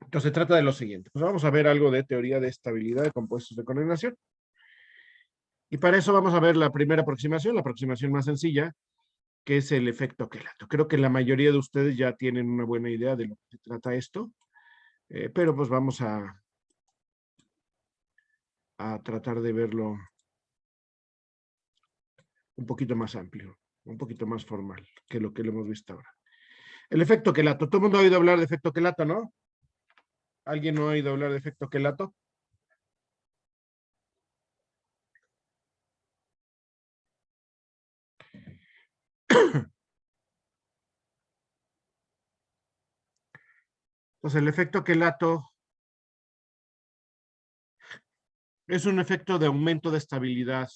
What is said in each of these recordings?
Entonces se trata de lo siguiente. Pues vamos a ver algo de teoría de estabilidad de compuestos de coordinación. Y para eso vamos a ver la primera aproximación, la aproximación más sencilla, que es el efecto quelato. Creo que la mayoría de ustedes ya tienen una buena idea de lo que se trata esto, pero pues vamos a tratar de verlo un poquito más amplio, un poquito más formal que lo hemos visto ahora. El efecto quelato. Todo el mundo ha oído hablar de efecto quelato, ¿no? ¿Alguien no ha oído hablar de efecto quelato? Entonces, el efecto quelato es un efecto de aumento de estabilidad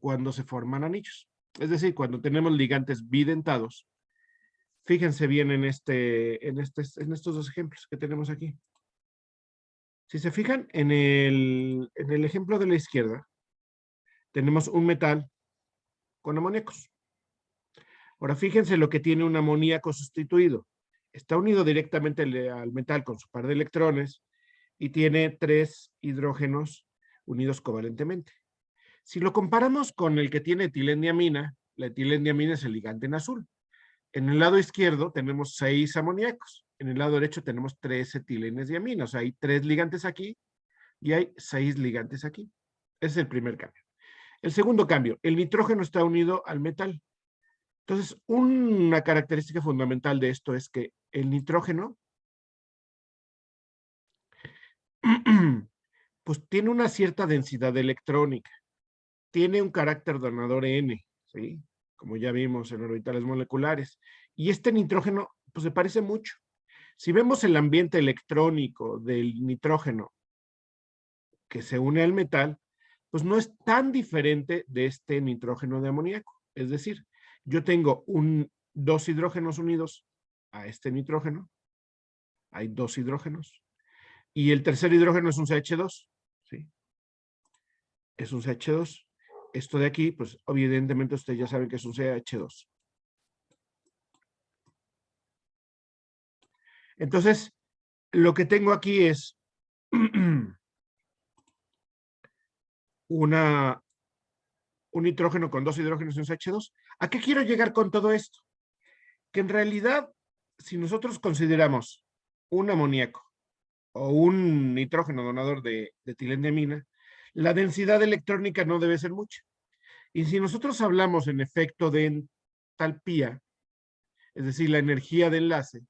cuando se forman anillos. Es decir, cuando tenemos ligantes bidentados. Fíjense bien en estos dos ejemplos que tenemos aquí. Si se fijan en el ejemplo de la izquierda, tenemos un metal con amoníacos. Ahora fíjense lo que tiene un amoníaco sustituido. Está unido directamente al metal con su par de electrones y tiene 3 hidrógenos unidos covalentemente. Si lo comparamos con el que tiene etilendiamina, la etilendiamina es el ligante en azul. En el lado izquierdo tenemos 6 amoníacos. En el lado derecho tenemos 3 etilenes de amina. O sea, hay 3 ligantes aquí y hay 6 ligantes aquí. Ese es el primer cambio. El segundo cambio, el nitrógeno está unido al metal. Entonces, una característica fundamental de esto es que el nitrógeno pues tiene una cierta densidad electrónica. Tiene un carácter donador N, ¿sí? Como ya vimos en orbitales moleculares. Y este nitrógeno, pues se parece mucho. Si vemos el ambiente electrónico del nitrógeno que se une al metal, pues no es tan diferente de este nitrógeno de amoníaco. Es decir, yo tengo 2 hidrógenos unidos a este nitrógeno. Hay 2 hidrógenos. Y el tercer hidrógeno es un CH2, ¿sí? Es un CH2. Esto de aquí, pues evidentemente ustedes ya saben que es un CH2. Entonces, lo que tengo aquí es un nitrógeno con 2 hidrógenos y un CH2. ¿A qué quiero llegar con todo esto? Que en realidad, si nosotros consideramos un amoníaco o un nitrógeno donador de etilendiamina, la densidad electrónica no debe ser mucha. Y si nosotros hablamos en efecto de entalpía, es decir, la energía de enlace,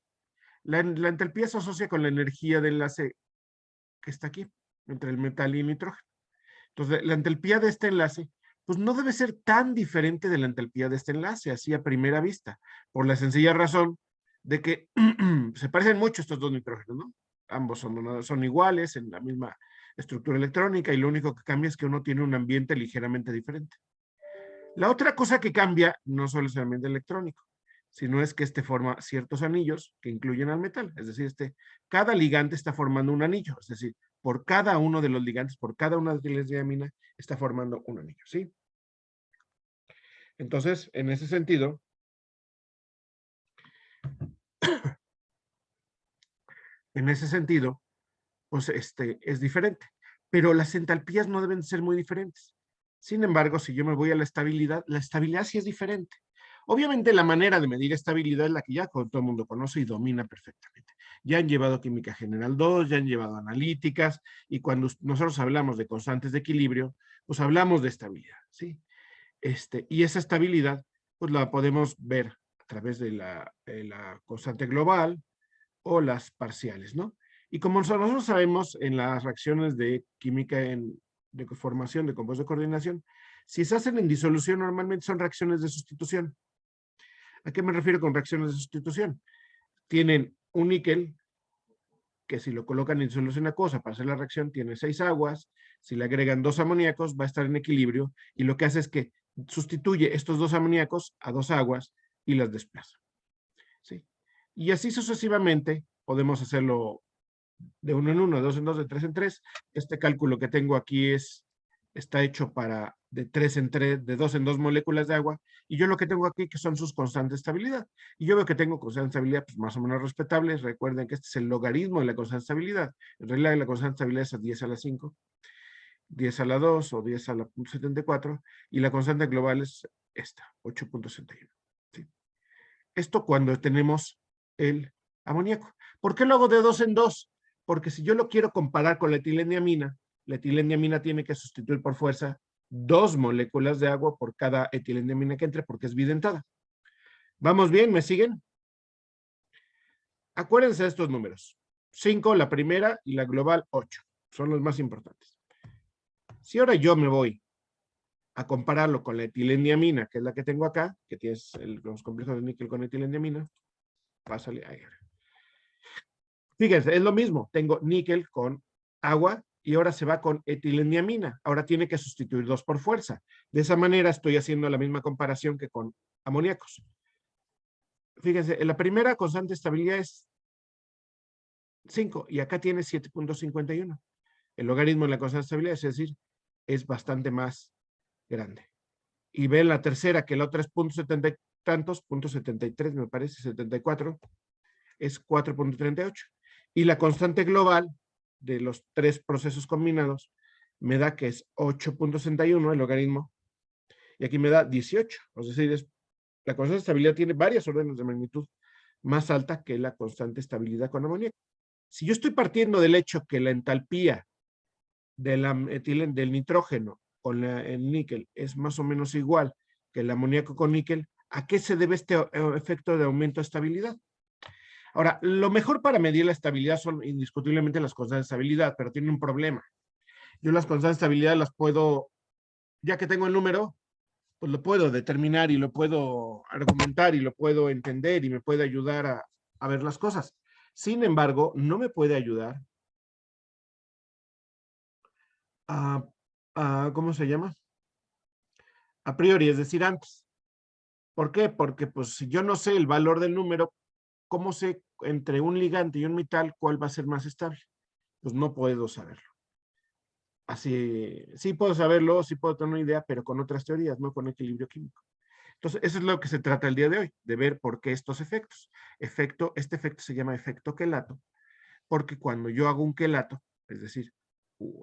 la entalpía se asocia con la energía de enlace que está aquí, entre el metal y el nitrógeno. Entonces, la entalpía de este enlace, pues no debe ser tan diferente de la entalpía de este enlace, así a primera vista, por la sencilla razón de que se parecen mucho estos dos nitrógenos, ¿no? Ambos son iguales en la misma estructura electrónica y lo único que cambia es que uno tiene un ambiente ligeramente diferente. La otra cosa que cambia no solo es el ambiente electrónico, sino es que forma ciertos anillos que incluyen al metal. Es decir, cada ligante está formando un anillo. Es decir, por cada uno de los ligantes, por cada una de las diamina, está formando un anillo, ¿sí? Entonces, en ese sentido, pues es diferente. Pero las entalpías no deben ser muy diferentes. Sin embargo, si yo me voy a la estabilidad sí es diferente. Obviamente la manera de medir estabilidad es la que ya todo el mundo conoce y domina perfectamente. Ya han llevado química general 2, ya han llevado analíticas, y cuando nosotros hablamos de constantes de equilibrio, pues hablamos de estabilidad, ¿sí? Y esa estabilidad, pues la podemos ver a través de la constante global o las parciales, ¿no? Y como nosotros sabemos en las reacciones de química de formación de compuestos de coordinación, si se hacen en disolución normalmente son reacciones de sustitución. ¿A qué me refiero con reacciones de sustitución? Tienen un níquel que si lo colocan en disolución acuosa para hacer la reacción tiene 6 aguas, si le agregan 2 amoníacos va a estar en equilibrio y lo que hace es que sustituye estos 2 amoníacos a 2 aguas y las desplaza, ¿sí? Y así sucesivamente podemos hacerlo de 1 en 1, de 2 en 2, de 3 en 3. Este cálculo que tengo aquí está hecho para de 3 en 3, de 2 en 2 moléculas de agua, y yo lo que tengo aquí que son sus constantes de estabilidad. Y yo veo que tengo constantes de estabilidad pues, más o menos respetables. Recuerden que este es el logaritmo de la constante de estabilidad. En realidad la constante de estabilidad es a 10 a la 5, 10 a la 2 o 10 a la 0.74, y la constante global es esta, 8.61. ¿Sí? Esto cuando tenemos el amoníaco. ¿Por qué lo hago de 2 en 2? Porque si yo lo quiero comparar con la etileniamina tiene que sustituir por fuerza 2 moléculas de agua por cada etileniamina que entre, porque es bidentada. ¿Vamos bien? ¿Me siguen? Acuérdense de estos números. 5 la primera y la global 8. Son los más importantes. Si ahora yo me voy a compararlo con la etileniamina, que es la que tengo acá, que tiene los complejos de níquel con etileniamina, pásale ahí. Fíjense, es lo mismo. Tengo níquel con agua y ahora se va con etileniamina. Ahora tiene que sustituir 2 por fuerza. De esa manera estoy haciendo la misma comparación que con amoníacos. Fíjense, en la primera constante de estabilidad es 5 y acá tiene 7.51. El logaritmo de la constante de estabilidad, es decir, es bastante más grande. Y ven la tercera, que la otra es 0.70 y tantos, 0.73 me parece, 74, es 4.38. Y la constante global de los 3 procesos combinados me da que es 8.61 el logaritmo, y aquí me da 18. Es decir, la constante de estabilidad tiene varias órdenes de magnitud más alta que la constante de estabilidad con amoníaco. Si yo estoy partiendo del hecho que la entalpía del nitrógeno con el níquel es más o menos igual que el amoníaco con níquel, ¿a qué se debe este efecto de aumento de estabilidad? Ahora, lo mejor para medir la estabilidad son indiscutiblemente las constantes de estabilidad, pero tiene un problema. Yo las constantes de estabilidad las puedo, ya que tengo el número, pues lo puedo determinar y lo puedo argumentar y lo puedo entender y me puede ayudar a ver las cosas. Sin embargo, no me puede ayudar a, ¿cómo se llama? A priori, es decir, antes. ¿Por qué? Porque pues si yo no sé el valor del número, ¿cómo sé entre un ligante y un metal cuál va a ser más estable? Pues no puedo saberlo. Así, sí puedo saberlo, sí puedo tener una idea, pero con otras teorías, no con equilibrio químico. Entonces, eso es lo que se trata el día de hoy, de ver por qué estos efectos. Este efecto se llama efecto quelato, porque cuando yo hago un quelato, es decir,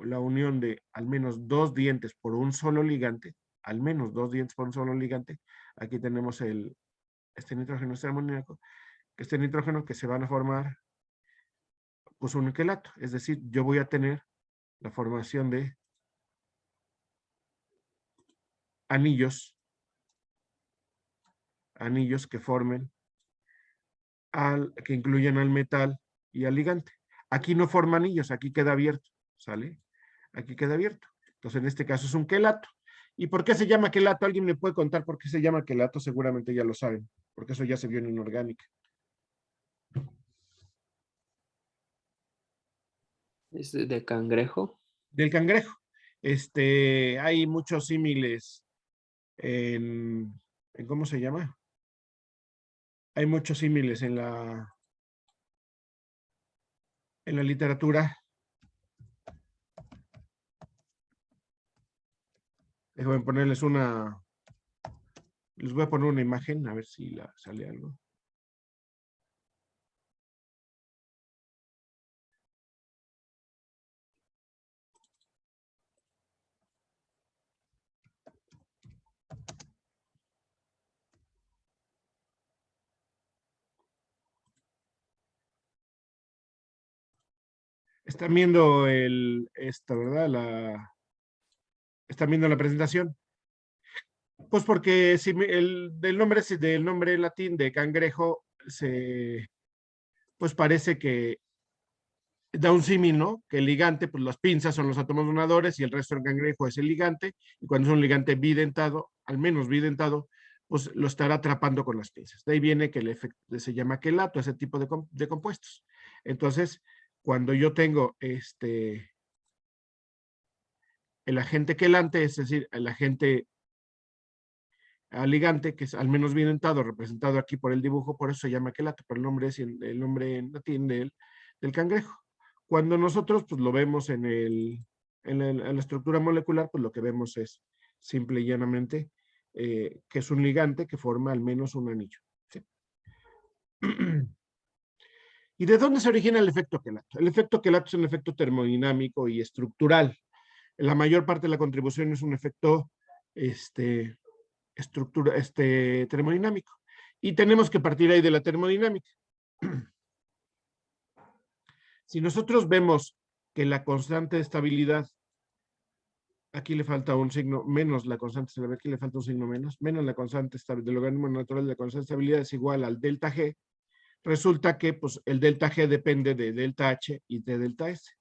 la unión de al menos 2 dientes por un solo ligante, al menos 2 dientes por un solo ligante, aquí tenemos este nitrógeno, este amoníaco, este nitrógeno que se van a formar, pues un quelato, es decir, yo voy a tener la formación de anillos que formen, que incluyen al metal y al ligante. Aquí no forma anillos, aquí queda abierto, ¿sale? Aquí queda abierto. Entonces, en este caso es un quelato. ¿Y por qué se llama quelato? ¿Alguien me puede contar por qué se llama quelato? Seguramente ya lo saben, porque eso ya se vio en inorgánica. ¿Es de cangrejo? Del cangrejo. Hay muchos símiles en ¿cómo se llama? Hay muchos símiles en la literatura. Déjenme ponerles les voy a poner una imagen, a ver si sale algo. Están viendo ¿verdad? Están viendo la presentación. Pues porque si del nombre latín de cangrejo, pues parece que da un símil, ¿no? Que el ligante, pues las pinzas son los átomos donadores y el resto del cangrejo es el ligante, y cuando es un ligante bidentado, al menos bidentado, pues lo estará atrapando con las pinzas. De ahí viene que el efecto se llama quelato, ese tipo de compuestos. Entonces, cuando yo tengo el agente quelante, es decir, el agente ligante, que es al menos bidentado, representado aquí por el dibujo, por eso se llama quelato, pero el nombre es el nombre en latín del cangrejo. Cuando nosotros pues lo vemos en la estructura molecular, pues lo que vemos es simple y llanamente, que es un ligante que forma al menos un anillo. ¿Sí? ¿Y de dónde se origina el efecto quelato? El efecto quelato es un efecto termodinámico y estructural. La mayor parte de la contribución es un efecto termodinámico. Y tenemos que partir ahí de la termodinámica. Si nosotros vemos que la constante de estabilidad, aquí le falta un signo menos la constante de estabilidad, aquí le falta un signo menos la constante del logaritmo natural de la constante de estabilidad es igual al delta G, resulta que pues, el delta G depende de delta H y de delta S.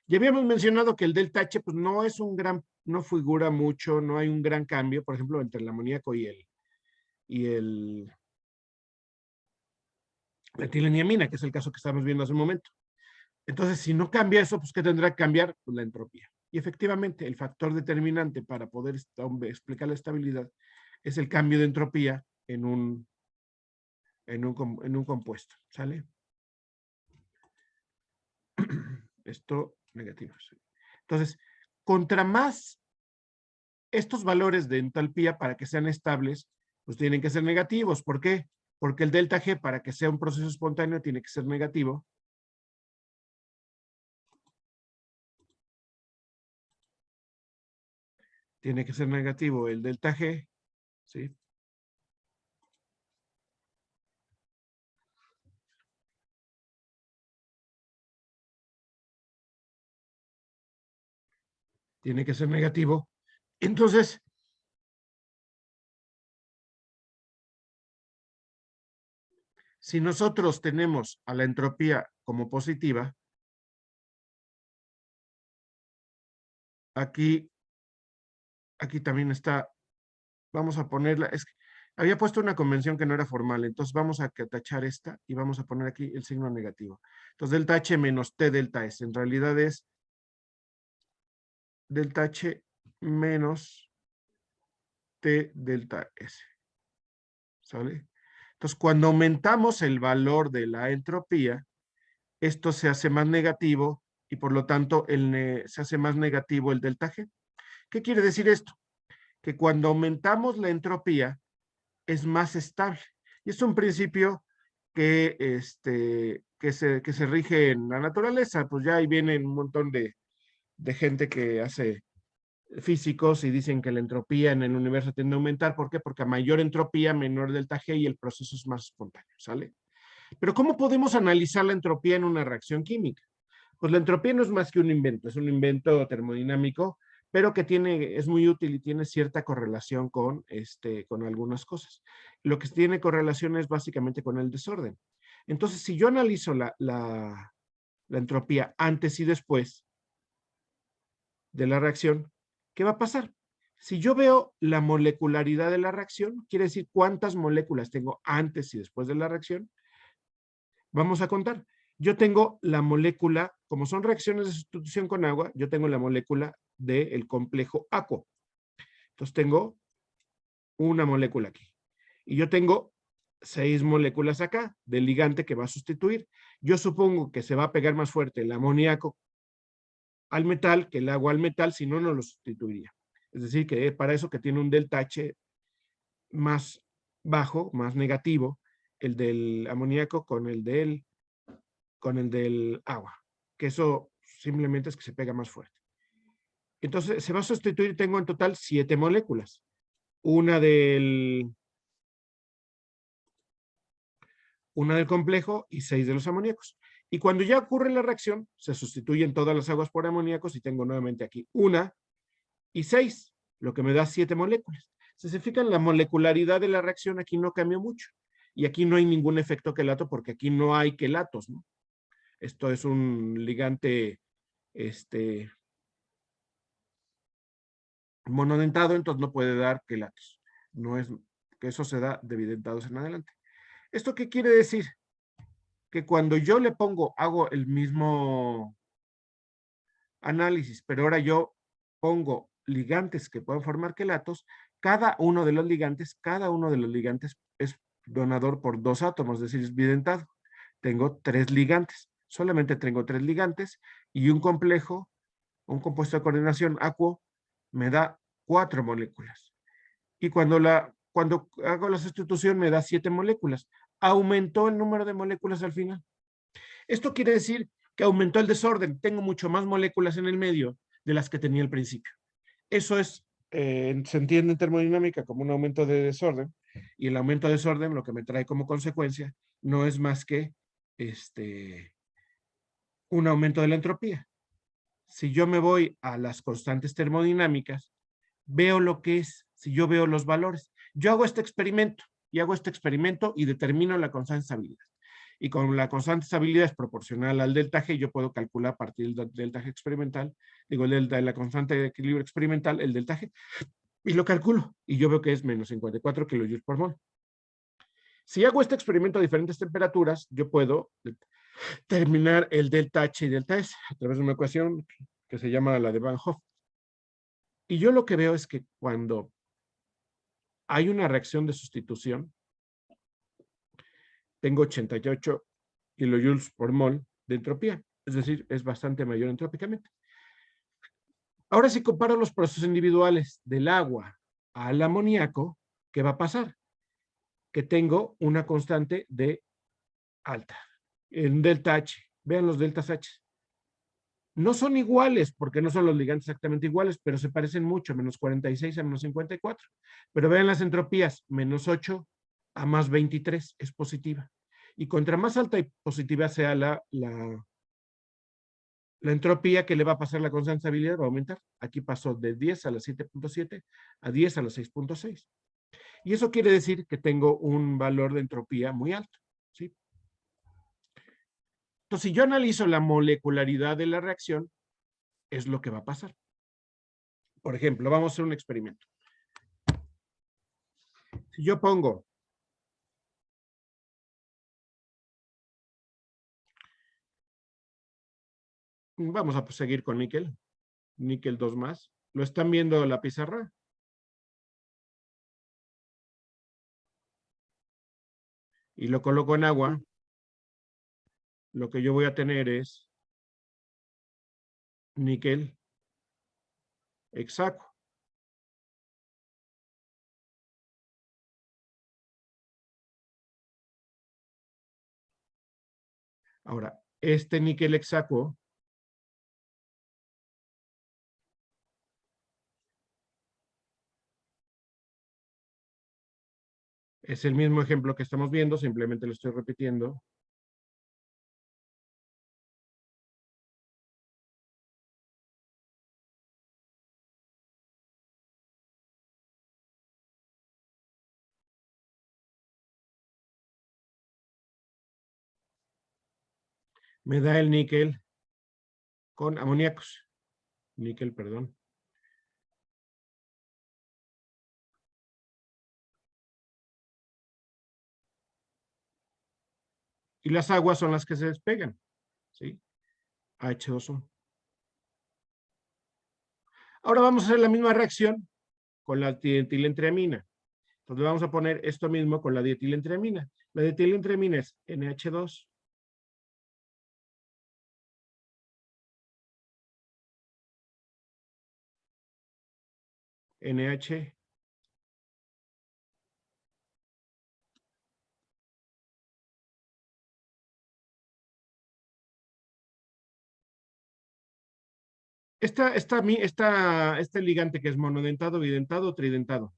Ya habíamos mencionado que el delta H pues, no es un gran, no figura mucho, no hay un gran cambio, por ejemplo, entre el amoníaco y la etileniamina, que es el caso que estamos viendo hace un momento. Entonces, si no cambia eso, pues ¿qué tendrá que cambiar? Pues la entropía. Y efectivamente, el factor determinante para poder explicar la estabilidad es el cambio de entropía en un compuesto. ¿Sale? Esto negativo. Entonces, contra más estos valores de entalpía para que sean estables, pues tienen que ser negativos. ¿Por qué? Porque el delta G para que sea un proceso espontáneo tiene que ser negativo. Tiene que ser negativo el delta G, ¿sí? Tiene que ser negativo. Entonces, si nosotros tenemos a la entropía como positiva, aquí también está, vamos a ponerla, es que había puesto una convención que no era formal, entonces vamos a tachar esta y vamos a poner aquí el signo negativo. Entonces delta H menos T delta S, en realidad es delta H menos T delta S. ¿Sale? Entonces cuando aumentamos el valor de la entropía, esto se hace más negativo y por lo tanto se hace más negativo el delta G. ¿Qué quiere decir esto? Que cuando aumentamos la entropía es más estable. Y es un principio que se rige en la naturaleza. Pues ya ahí vienen un montón de gente que hace físicos y dicen que la entropía en el universo tiende a aumentar. ¿Por qué? Porque a mayor entropía, menor delta G y el proceso es más espontáneo, ¿sale? Pero ¿cómo podemos analizar la entropía en una reacción química? Pues la entropía no es más que un invento, es un invento termodinámico, pero que es muy útil y tiene cierta correlación con algunas cosas. Lo que tiene correlación es básicamente con el desorden. Entonces, si yo analizo la entropía antes y después de la reacción, ¿qué va a pasar? Si yo veo la molecularidad de la reacción, quiere decir cuántas moléculas tengo antes y después de la reacción, vamos a contar. Yo tengo la molécula, como son reacciones de sustitución con agua, yo tengo la molécula del complejo aquo. Entonces tengo una molécula aquí. Y yo tengo 6 moléculas acá del ligante que va a sustituir. Yo supongo que se va a pegar más fuerte el amoníaco al metal que el agua al metal, si no, no lo sustituiría. Es decir, que para eso que tiene un delta H más bajo, más negativo, el del amoníaco con el del agua, que eso simplemente es que se pega más fuerte. Entonces se va a sustituir, tengo en total 7 moléculas. Una del complejo y 6 de los amoníacos. Y cuando ya ocurre la reacción, se sustituyen todas las aguas por amoníacos y tengo nuevamente aquí 1 y 6, lo que me da 7 moléculas. Si se fijan, la molecularidad de la reacción aquí no cambia mucho. Y aquí no hay ningún efecto quelato porque aquí no hay quelatos, ¿no? Esto es un ligante monodentado, entonces no puede dar quelatos. No es que eso se da de bidentados en adelante. ¿Esto qué quiere decir? Que cuando yo le pongo, hago el mismo análisis, pero ahora yo pongo ligantes que pueden formar quelatos, cada uno de los ligantes es donador por 2 átomos, es decir, es bidentado. Tengo 3 ligantes, solamente tengo 3 ligantes y un complejo, un compuesto de coordinación acuo, me da 4 moléculas. Y cuando hago la sustitución me da 7 moléculas. Aumentó el número de moléculas al final. Esto quiere decir que aumentó el desorden. Tengo mucho más moléculas en el medio de las que tenía al principio. Eso es, se entiende en termodinámica como un aumento de desorden, y el aumento de desorden lo que me trae como consecuencia no es más que un aumento de la entropía. Si yo me voy a las constantes termodinámicas, veo lo que es, si yo veo los valores. Yo hago este experimento y determino la constante de estabilidad. Y con la constante de estabilidad es proporcional al delta G, yo puedo calcular a partir del delta G experimental, digo, el delta de la constante de equilibrio experimental, el delta G, y lo calculo, y yo veo que es menos 54 kilojoules por mol. Si hago este experimento a diferentes temperaturas, yo puedo determinar el delta H y delta S a través de una ecuación que se llama la de Van Hoff. Y yo lo que veo es que cuando hay una reacción de sustitución, tengo 88 kilojoules por mol de entropía, es decir, es bastante mayor entrópicamente. Ahora, si comparo los procesos individuales del agua al amoníaco, ¿qué va a pasar? Que tengo una constante de alta, en delta H. Vean los deltas H. No son iguales, porque no son los ligantes exactamente iguales, pero se parecen mucho, menos 46 a menos 54. Pero vean las entropías, menos 8 a más 23, es positiva. Y contra más alta y positiva sea la entropía que le va a pasar la constante de estabilidad, va a aumentar. Aquí pasó de 10 a la 7.7 a 10 a la 6.6. Y eso quiere decir que tengo un valor de entropía muy alto, ¿sí? Entonces, si yo analizo la molecularidad de la reacción, es lo que va a pasar. Por ejemplo, vamos a hacer un experimento. Si yo pongo vamos a seguir con níquel, níquel 2 más. ¿Lo están viendo la pizarra? Y lo coloco en agua. Lo que yo voy a tener es níquel hexaco. Ahora, este níquel hexaco es el mismo ejemplo que estamos viendo, simplemente lo estoy repitiendo. Me da el níquel con amoníacos. Níquel, perdón. Y las aguas son las que se despegan, ¿sí? H2O. Ahora vamos a hacer la misma reacción con la dietilentreamina. Entonces vamos a poner esto mismo con la dietilentreamina. La dietilentreamina es NH2 NH. Este ligante que es monodentado, bidentado, tridentado.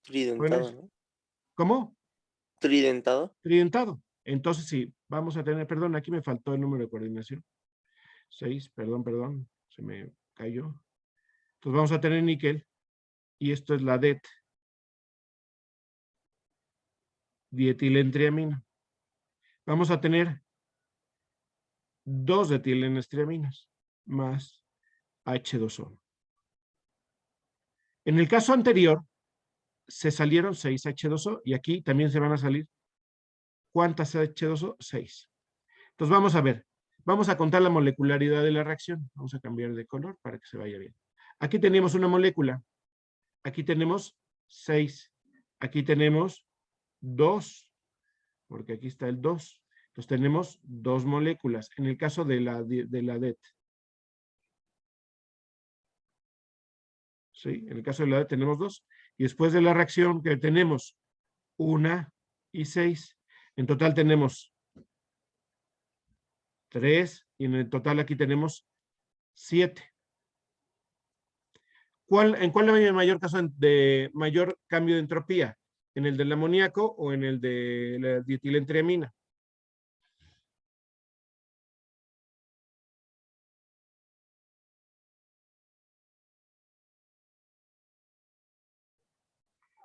Tridentado, ¿no? ¿Cómo? Tridentado. Tridentado. Entonces sí, vamos a tener, perdón, aquí me faltó el número de coordinación. 6, perdón, se me cayó. Entonces vamos a tener níquel, y esto es la DET, dietilentreamina. Vamos a tener 2 dietilenoestriaminas más H2O. En el caso anterior, se salieron 6 H2O, y aquí también se van a salir, ¿cuántas H2O? 6. Entonces vamos a ver, vamos a contar la molecularidad de la reacción. Vamos a cambiar de color para que se vaya bien. Aquí tenemos una molécula, aquí tenemos 6, aquí tenemos 2, porque aquí está el 2. Entonces tenemos 2 moléculas, en el caso de la DET. ¿sí? En el caso de la D tenemos 2. Y después de la reacción que tenemos 1 y 6, en total tenemos 3 y en el total aquí tenemos 7. ¿En cuál hay el mayor caso de mayor cambio de entropía? ¿En el del amoníaco o en el de la dietilentriamina?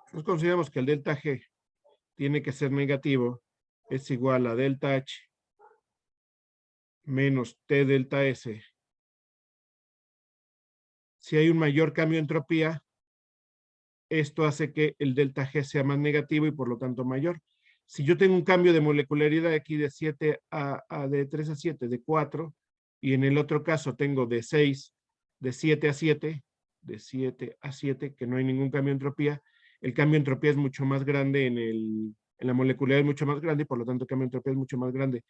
Nosotros consideramos que el delta G tiene que ser negativo, es igual a delta H menos T delta S. Si hay un mayor cambio de entropía, esto hace que el delta G sea más negativo y por lo tanto mayor. Si yo tengo un cambio de molecularidad aquí de 7 de 3 a 7, de 4, y en el otro caso tengo de 6, de 7 a 7, de 7 a 7, que no hay ningún cambio de entropía, el cambio de entropía es mucho más grande en la molecularidad es mucho más grande, y por lo tanto el cambio de entropía es mucho más grande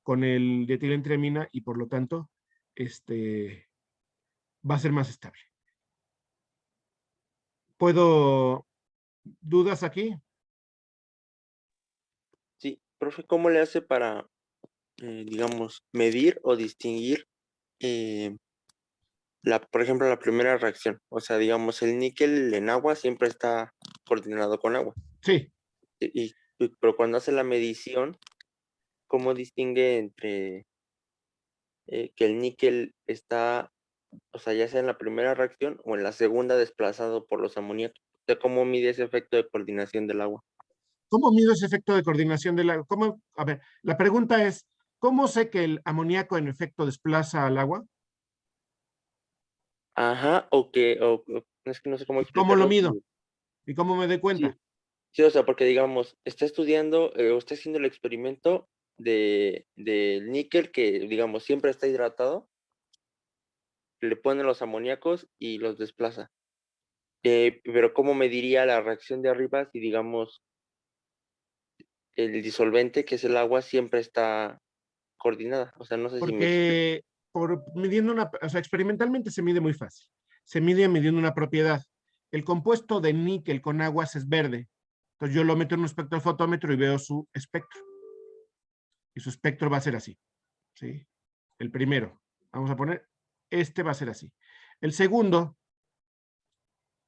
con el dietilentriamina y por lo tanto va a ser más estable. ¿Dudas aquí? Sí, profe, ¿cómo le hace para, digamos, medir o distinguir, por ejemplo, la primera reacción? O sea, digamos, el níquel en agua siempre está coordinado con agua. Sí. Pero cuando hace la medición, ¿cómo distingue entre que el níquel está, o sea, ya sea en la primera reacción o en la segunda desplazado por los amoníacos? O sea, ¿cómo mide ese efecto de coordinación del agua? ¿Cómo mido ese efecto de coordinación del agua? A ver, la pregunta es, ¿cómo sé que el amoníaco en efecto desplaza al agua? Ajá, es que no sé cómo ¿Cómo lo explicarlo. mido? ¿Y cómo me doy cuenta? Sí, sí, o sea, porque digamos, está estudiando o está haciendo el experimento del níquel que, digamos, siempre está hidratado, le pone los amoníacos y los desplaza. Pero ¿cómo mediría la reacción de arriba si, digamos, el disolvente, que es el agua, siempre está coordinada? O sea, no sé si me explico. Porque o sea, experimentalmente se mide muy fácil. Se mide midiendo una propiedad. El compuesto de níquel con aguas es verde. Entonces yo lo meto en un espectrofotómetro y veo su espectro. Y su espectro va a ser así. ¿Sí? El primero. Vamos a poner, este va a ser así. El segundo,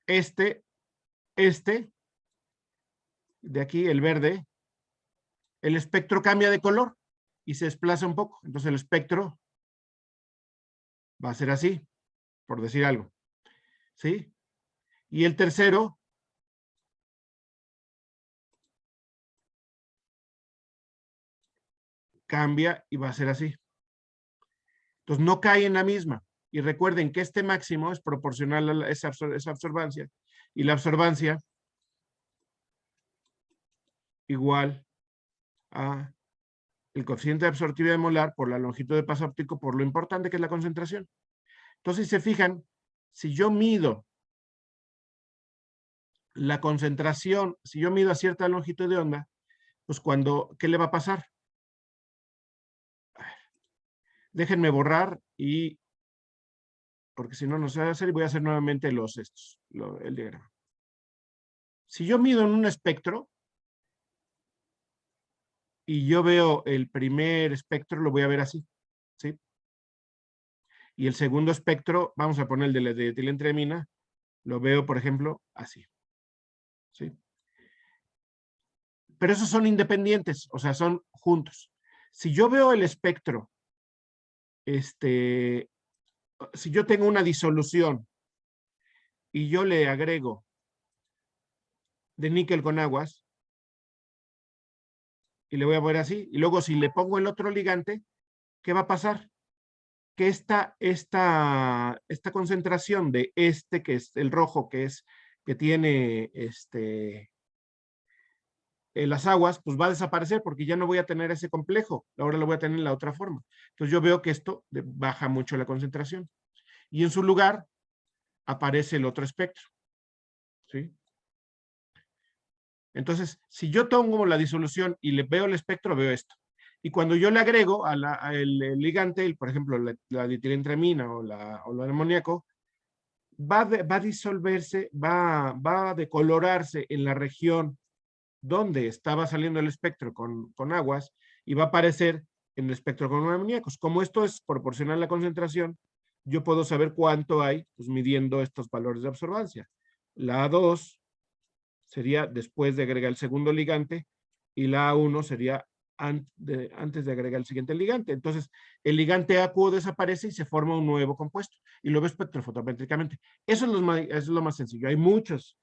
este, de aquí, el verde, el espectro cambia de color y se desplaza un poco. Entonces el espectro va a ser así, por decir algo. ¿Sí? Y el tercero cambia y va a ser así. Entonces no cae en la misma. Y recuerden que este máximo es proporcional a esa absorbancia. Y la absorbancia igual a el coeficiente de absortividad molar por la longitud de paso óptico por lo importante que es la concentración. Entonces, si se fijan, si yo mido la concentración, si yo mido a cierta longitud de onda, pues ¿qué le va a pasar? Déjenme borrar porque si no, no se va a hacer y voy a hacer nuevamente el diagrama. Si yo mido en un espectro y yo veo el primer espectro, lo voy a ver así, ¿sí? Y el segundo espectro, vamos a poner el de la dietilentriamina, lo veo, por ejemplo, así, ¿sí? Pero esos son independientes, o sea, son juntos. Si yo veo el espectro, si yo tengo una disolución y yo le agrego de níquel con aguas, y le voy a poner así, y luego si le pongo el otro ligante, ¿qué va a pasar? Que esta concentración de que es el rojo, que tiene las aguas, pues va a desaparecer porque ya no voy a tener ese complejo, ahora lo voy a tener en la otra forma. Entonces yo veo que esto baja mucho la concentración. Y en su lugar aparece el otro espectro. ¿Sí? Entonces, si yo tomo la disolución y le veo el espectro, veo esto. Y cuando yo le agrego el ligante, por ejemplo, la dietilentriamina o el amoníaco, va a disolverse, va a decolorarse en la región donde estaba saliendo el espectro con aguas y va a aparecer en el espectro con amoníacos. Como esto es proporcional a la concentración, yo puedo saber cuánto hay, pues midiendo estos valores de absorbancia. La A2 sería después de agregar el segundo ligante y la A1 sería antes de agregar el siguiente ligante. Entonces, el ligante acuo desaparece y se forma un nuevo compuesto y lo ve espectrofotométricamente. Eso es lo más sencillo. Hay muchos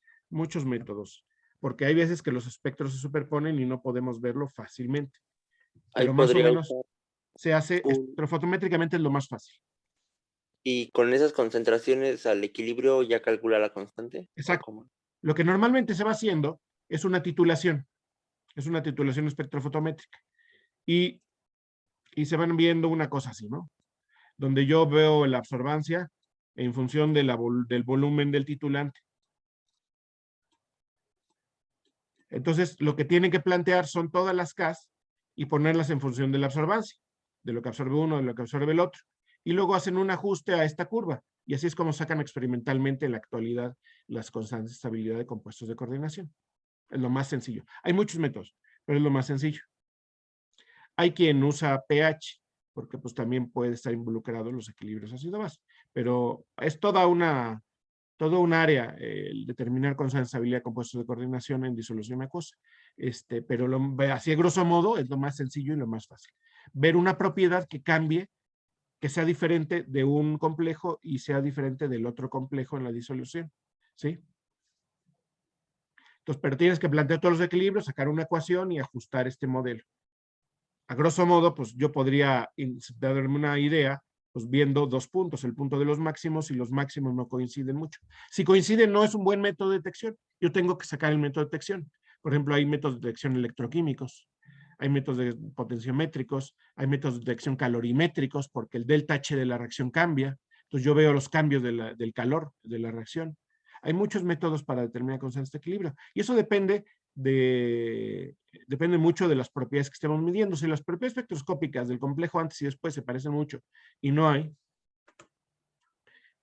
métodos, porque hay veces que los espectros se superponen y no podemos verlo fácilmente. Ahí Pero más o podría menos usar se hace un- espectrofotométricamente es lo más fácil. y con esas concentraciones al equilibrio ya calcula la constante. ¿O Exacto. cómo? Lo que normalmente se va haciendo es una titulación espectrofotométrica. Y se van viendo una cosa así, ¿no? Donde yo veo la absorbancia en función de del volumen del titulante. Entonces, lo que tienen que plantear son todas las Ks y ponerlas en función de la absorbancia, de lo que absorbe uno, de lo que absorbe el otro. Y luego hacen un ajuste a esta curva. Y así es como sacan experimentalmente en la actualidad las constantes de estabilidad de compuestos de coordinación. Es lo más sencillo. Hay muchos métodos, pero es lo más sencillo. Hay quien usa pH, porque pues también puede estar involucrado en los equilibrios ácido-base, pero es todo un área el determinar constante de estabilidad de compuestos de coordinación en disolución acuosa. Pero así a grosso modo es lo más sencillo y lo más fácil. Ver una propiedad que cambie, que sea diferente de un complejo y sea diferente del otro complejo en la disolución, ¿sí? Entonces, pero tienes que plantear todos los equilibrios, sacar una ecuación y ajustar este modelo. A grosso modo, pues yo podría darme una idea, pues viendo dos puntos, el punto de los máximos y los máximos no coinciden mucho. Si coinciden, no es un buen método de detección. Yo tengo que sacar el método de detección. Por ejemplo, hay métodos de detección electroquímicos, hay métodos de potenciométricos, hay métodos de detección calorimétricos, porque el delta H de la reacción cambia. Entonces yo veo los cambios del calor de la reacción. Hay muchos métodos para determinar constantes de equilibrio. Y eso depende mucho de las propiedades que estemos midiendo. Si las propiedades espectroscópicas del complejo antes y después se parecen mucho y no hay,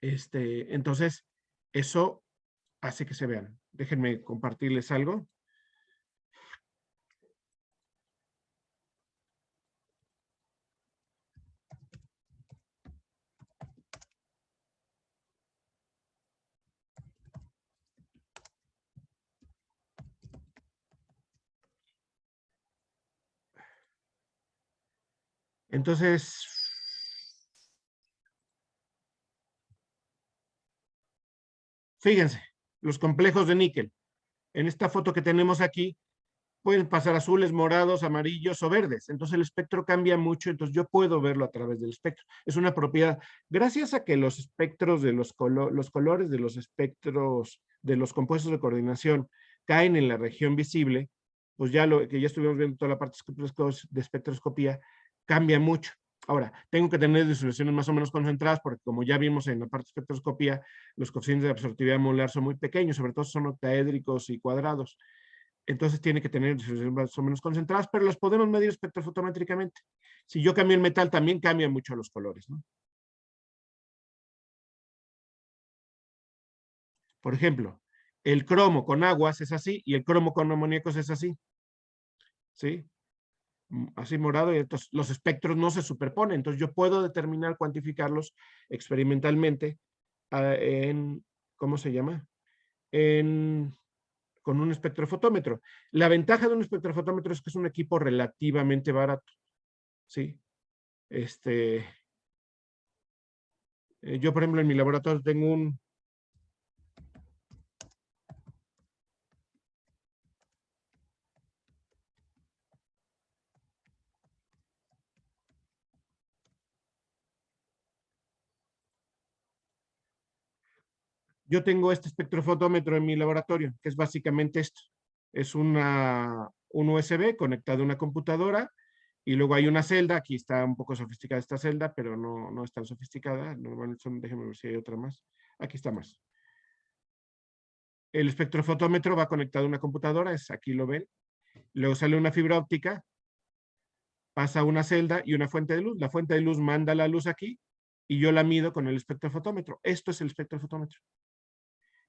entonces eso hace que se vean. Déjenme compartirles algo. Entonces, fíjense, los complejos de níquel. En esta foto que tenemos aquí, pueden pasar azules, morados, amarillos o verdes. Entonces el espectro cambia mucho, entonces yo puedo verlo a través del espectro. Es una propiedad. Gracias a que los espectros de los colores de los espectros de los compuestos de coordinación caen en la región visible, pues ya lo que ya estuvimos viendo toda la parte de espectroscopía, cambia mucho. Ahora, tengo que tener disoluciones más o menos concentradas porque como ya vimos en la parte de espectroscopía, los coeficientes de absortividad molar son muy pequeños, sobre todo son octaédricos y cuadrados. Entonces tiene que tener disoluciones más o menos concentradas, pero las podemos medir espectrofotométricamente. Si yo cambio el metal, también cambian mucho los colores, ¿no? Por ejemplo, el cromo con aguas es así y el cromo con amoníacos es así, ¿sí? Así morado, y entonces los espectros no se superponen, entonces yo puedo determinar, cuantificarlos experimentalmente en, ¿cómo se llama? Con un espectrofotómetro. La ventaja de un espectrofotómetro es que es un equipo relativamente barato, ¿sí? Yo, por ejemplo, en mi laboratorio tengo yo tengo este espectrofotómetro en mi laboratorio, que es básicamente esto. Es un USB conectado a una computadora y luego hay una celda. Aquí está un poco sofisticada esta celda, pero no es tan sofisticada. Normalmente déjenme ver si hay otra más. Aquí está más. El espectrofotómetro va conectado a una computadora, aquí lo ven. Luego sale una fibra óptica, pasa una celda y una fuente de luz. La fuente de luz manda la luz aquí y yo la mido con el espectrofotómetro. Esto es el espectrofotómetro.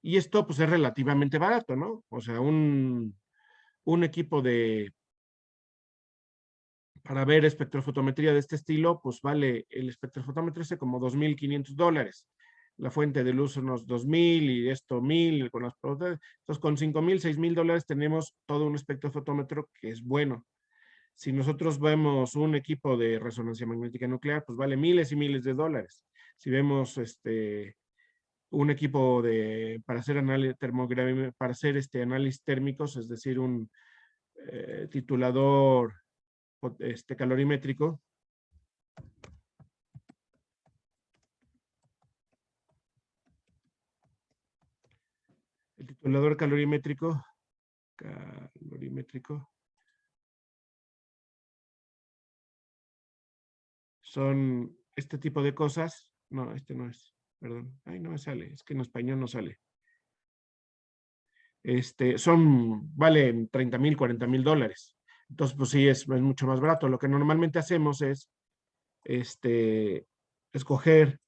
Y esto pues es relativamente barato, ¿no? O sea, un equipo para ver espectrofotometría de este estilo, pues vale el espectrofotómetro ese como $2,500. La fuente de luz unos 2,000 y esto 1,000 con las entonces con $5,000, $6,000 tenemos todo un espectrofotómetro que es bueno. Si nosotros vemos un equipo de resonancia magnética nuclear, pues vale miles y miles de dólares. Si vemos un equipo para hacer para hacer análisis térmicos, es decir, un titulador calorimétrico. El titulador calorimétrico son este tipo de cosas. No, este no es, perdón. Ay, no me sale, es que en español no sale. Valen $30,000, $40,000. Entonces, pues sí, es mucho más barato. Lo que normalmente hacemos es escoger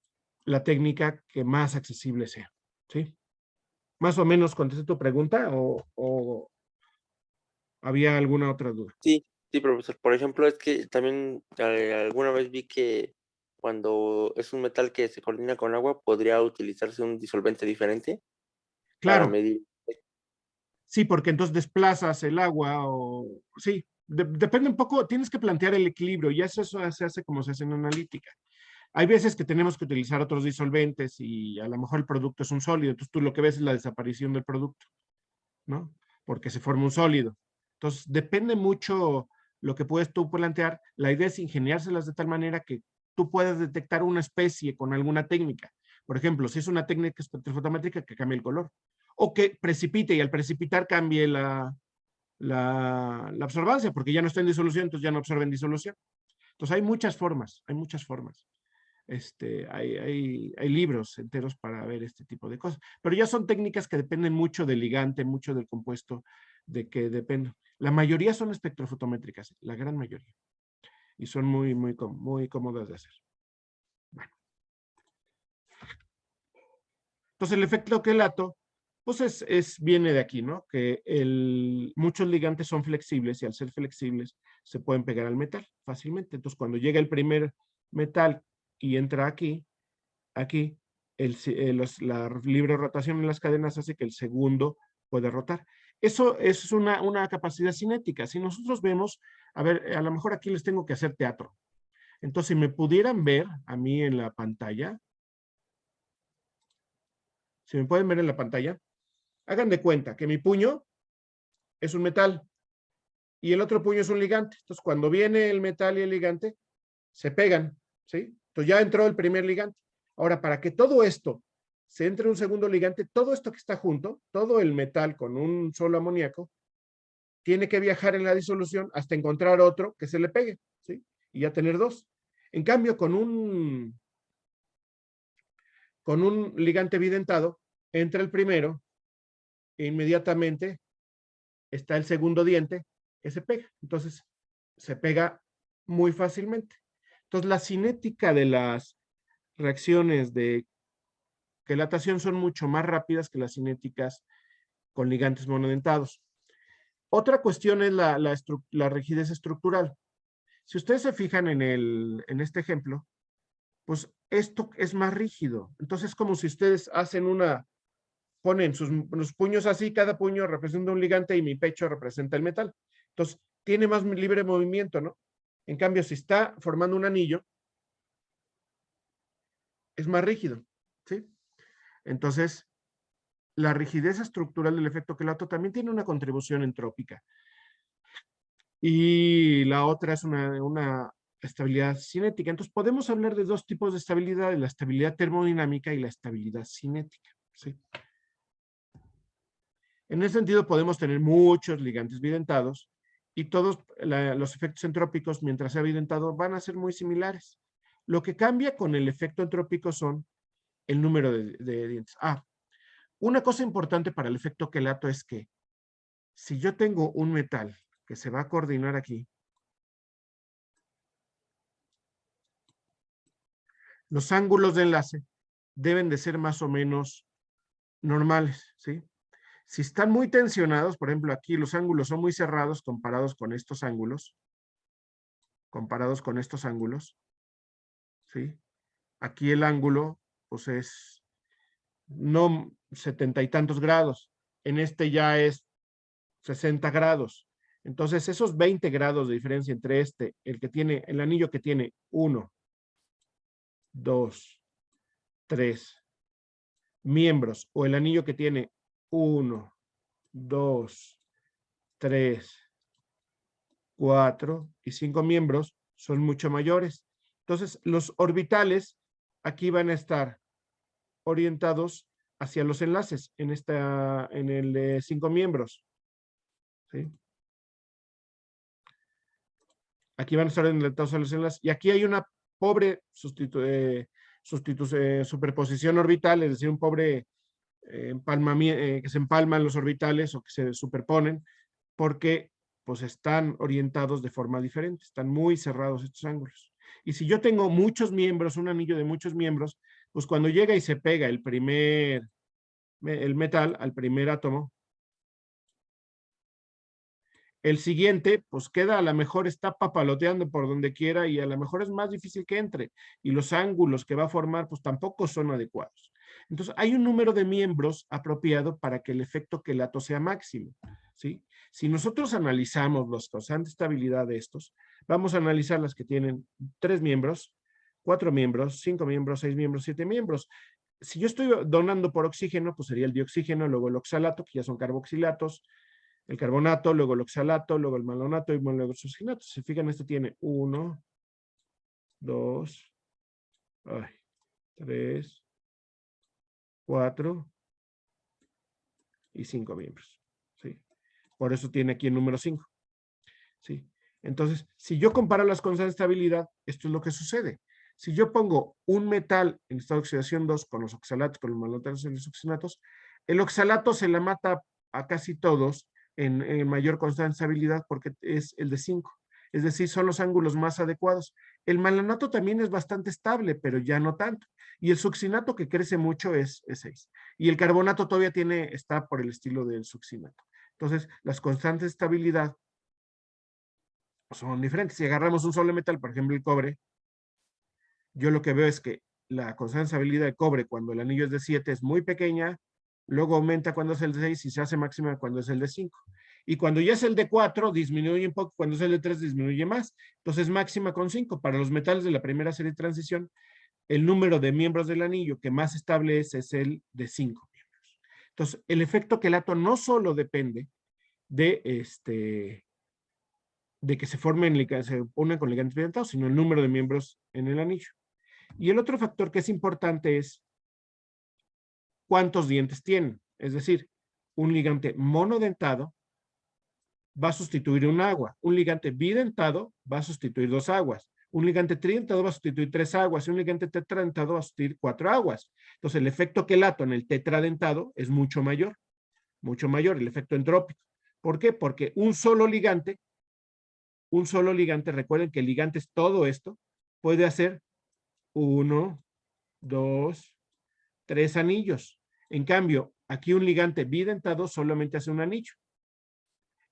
la técnica que más accesible sea. ¿Sí? ¿Más o menos contesté tu pregunta o había alguna otra duda? Sí, sí, profesor. Por ejemplo, es que también alguna vez vi que cuando es un metal que se coordina con agua, podría utilizarse un disolvente diferente para Claro, medir. sí, porque entonces desplazas el agua o... Sí, depende un poco, tienes que plantear el equilibrio y eso se hace como se hace en analítica. Hay veces que tenemos que utilizar otros disolventes y a lo mejor el producto es un sólido, entonces tú lo que ves es la desaparición del producto, ¿no? Porque se forma un sólido. Entonces, depende mucho lo que puedes tú plantear. La idea es ingeniárselas de tal manera que tú puedas detectar una especie con alguna técnica. Por ejemplo, si es una técnica espectrofotométrica, que cambie el color. O que precipite y al precipitar cambie la absorbancia, porque ya no está en disolución, entonces ya no absorbe en disolución. Entonces hay muchas formas, hay muchas formas. Hay libros enteros para ver este tipo de cosas. Pero ya son técnicas que dependen mucho del ligante, mucho del compuesto, de que depende. La mayoría son espectrofotométricas, la gran mayoría. Y son muy cómodas de hacer. Bueno. Entonces el efecto quelato, pues viene de aquí, ¿no? Que muchos ligantes son flexibles y al ser flexibles se pueden pegar al metal fácilmente. Entonces cuando llega el primer metal y entra aquí, la libre rotación en las cadenas hace que el segundo pueda rotar. Eso es una capacidad cinética. Si nosotros vemos, a ver, a lo mejor aquí les tengo que hacer teatro. Entonces, si me pudieran ver a mí en la pantalla, si me pueden ver en la pantalla, hagan de cuenta que mi puño es un metal y el otro puño es un ligante. Entonces, cuando viene el metal y el ligante, se pegan, ¿sí? Entonces ya entró el primer ligante. Ahora, para que todo esto se entre un segundo ligante, todo esto que está junto, todo el metal con un solo amoníaco, tiene que viajar en la disolución hasta encontrar otro que se le pegue, ¿sí? Y ya tener dos. En cambio, con un ligante evidentado, entra el primero e inmediatamente está el segundo diente que se pega. Entonces, se pega muy fácilmente. Entonces, la cinética de las reacciones de quelatación son mucho más rápidas que las cinéticas con ligantes monodentados. Otra cuestión es la rigidez estructural. Si ustedes se fijan en este ejemplo, pues esto es más rígido. Entonces es como si ustedes ponen los puños así, cada puño representa un ligante y mi pecho representa el metal. Entonces tiene más libre movimiento, ¿no? En cambio, si está formando un anillo, es más rígido, ¿sí? Entonces, la rigidez estructural del efecto quelato también tiene una contribución entrópica. Y la otra es una estabilidad cinética. Entonces, podemos hablar de dos tipos de estabilidad, la estabilidad termodinámica y la estabilidad cinética, ¿sí? En ese sentido, podemos tener muchos ligantes bidentados y todos los efectos entrópicos, mientras sea bidentado, van a ser muy similares. Lo que cambia con el efecto entrópico son el número de dientes. Una cosa importante para el efecto quelato es que si yo tengo un metal que se va a coordinar aquí, los ángulos de enlace deben de ser más o menos normales, ¿sí? Si están muy tensionados, por ejemplo, aquí los ángulos son muy cerrados comparados con estos ángulos, ¿sí? Aquí el ángulo, pues es no 70 y tantos grados, en este ya es 60 grados. Entonces, esos 20 grados de diferencia entre el anillo que tiene 1, 2, 3 miembros, o el anillo que tiene 1, 2, 3, 4 y 5 miembros, son mucho mayores. Entonces, los orbitales aquí van a estar orientados hacia los enlaces en el de 5 miembros. ¿Sí? Aquí van a estar orientados a los enlaces. Y aquí hay una pobre superposición orbital, es decir, un pobre que se empalman los orbitales o que se superponen, porque pues están orientados de forma diferente, están muy cerrados estos ángulos. Y si yo tengo muchos miembros, un anillo de muchos miembros, pues cuando llega y se pega el metal al primer átomo, el siguiente, pues queda, a lo mejor está papaloteando por donde quiera y a lo mejor es más difícil que entre. Y los ángulos que va a formar, pues tampoco son adecuados. Entonces, hay un número de miembros apropiado para que el efecto quelato sea máximo, ¿sí? Si nosotros analizamos los constantes de estabilidad de estos, vamos a analizar las que tienen 3 miembros, 4 miembros, 5 miembros, 6 miembros, 7 miembros. Si yo estoy donando por oxígeno, pues sería el dioxígeno, luego el oxalato, que ya son carboxilatos, el carbonato, luego el oxalato, luego el malonato y luego el succinato. Si se fijan, este tiene 1, 2, 3, 4 y 5 miembros. ¿Sí? Por eso tiene aquí el número 5. ¿Sí? Entonces, si yo comparo las constantes de estabilidad, esto es lo que sucede. Si yo pongo un metal en estado de oxidación 2 con los oxalatos, con los malonatos y los succinatos, el oxalato se la mata a casi todos en mayor constante de estabilidad porque es el de 5. Es decir, son los ángulos más adecuados. El malonato también es bastante estable, pero ya no tanto. Y el succinato, que crece mucho, es 6. Y el carbonato todavía está por el estilo del succinato. Entonces, las constantes de estabilidad son diferentes. Si agarramos un solo metal, por ejemplo el cobre, yo lo que veo es que la constante de estabilidad de cobre cuando el anillo es de 7 es muy pequeña, luego aumenta cuando es el de 6 y se hace máxima cuando es el de 5. Y cuando ya es el de 4, disminuye un poco, cuando es el de 3, disminuye más. Entonces máxima con 5. Para los metales de la primera serie de transición, el número de miembros del anillo que más estable es el de 5 miembros. Entonces, el efecto quelato no solo depende de que se unan con ligantes bidentados, sino el número de miembros en el anillo. Y el otro factor que es importante es cuántos dientes tienen. Es decir, un ligante monodentado va a sustituir un agua. Un ligante bidentado va a sustituir 2 aguas. Un ligante tridentado va a sustituir 3 aguas. Y un ligante tetradentado va a sustituir 4 aguas. Entonces, el efecto quelato en el tetradentado es mucho mayor, el efecto entrópico. ¿Por qué? Porque un solo ligante, recuerden que el ligante es todo esto, puede hacer 1, 2, 3 anillos. En cambio, aquí un ligante bidentado solamente hace un anillo.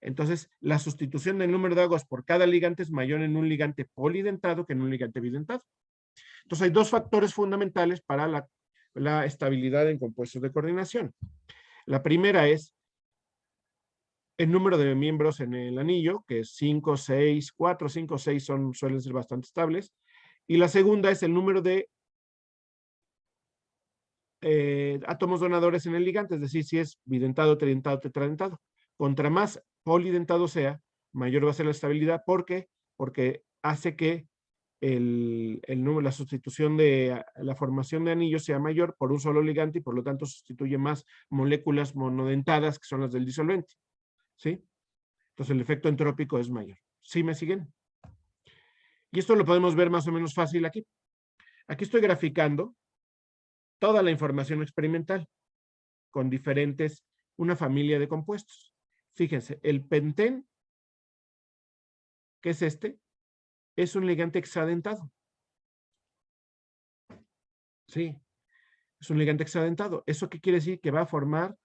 Entonces, la sustitución del número de aguas por cada ligante es mayor en un ligante polidentado que en un ligante bidentado. Entonces, hay 2 factores fundamentales para la estabilidad en compuestos de coordinación. La primera es el número de miembros en el anillo, que es 5, 6, 4, 5, 6 suelen ser bastante estables. Y la segunda es el número de átomos donadores en el ligante, es decir, si es bidentado, tridentado, tetradentado. Contra más polidentado sea, mayor va a ser la estabilidad. ¿Por qué? Porque hace que la sustitución de la formación de anillos sea mayor por un solo ligante y por lo tanto sustituye más moléculas monodentadas que son las del disolvente. ¿Sí? Entonces el efecto entrópico es mayor. ¿Sí me siguen? Y esto lo podemos ver más o menos fácil aquí. Aquí estoy graficando toda la información experimental con una familia de compuestos. Fíjense, el pentén, que es es un ligante hexadentado. Sí. Es un ligante hexadentado. ¿Eso qué quiere decir? Que va a formar,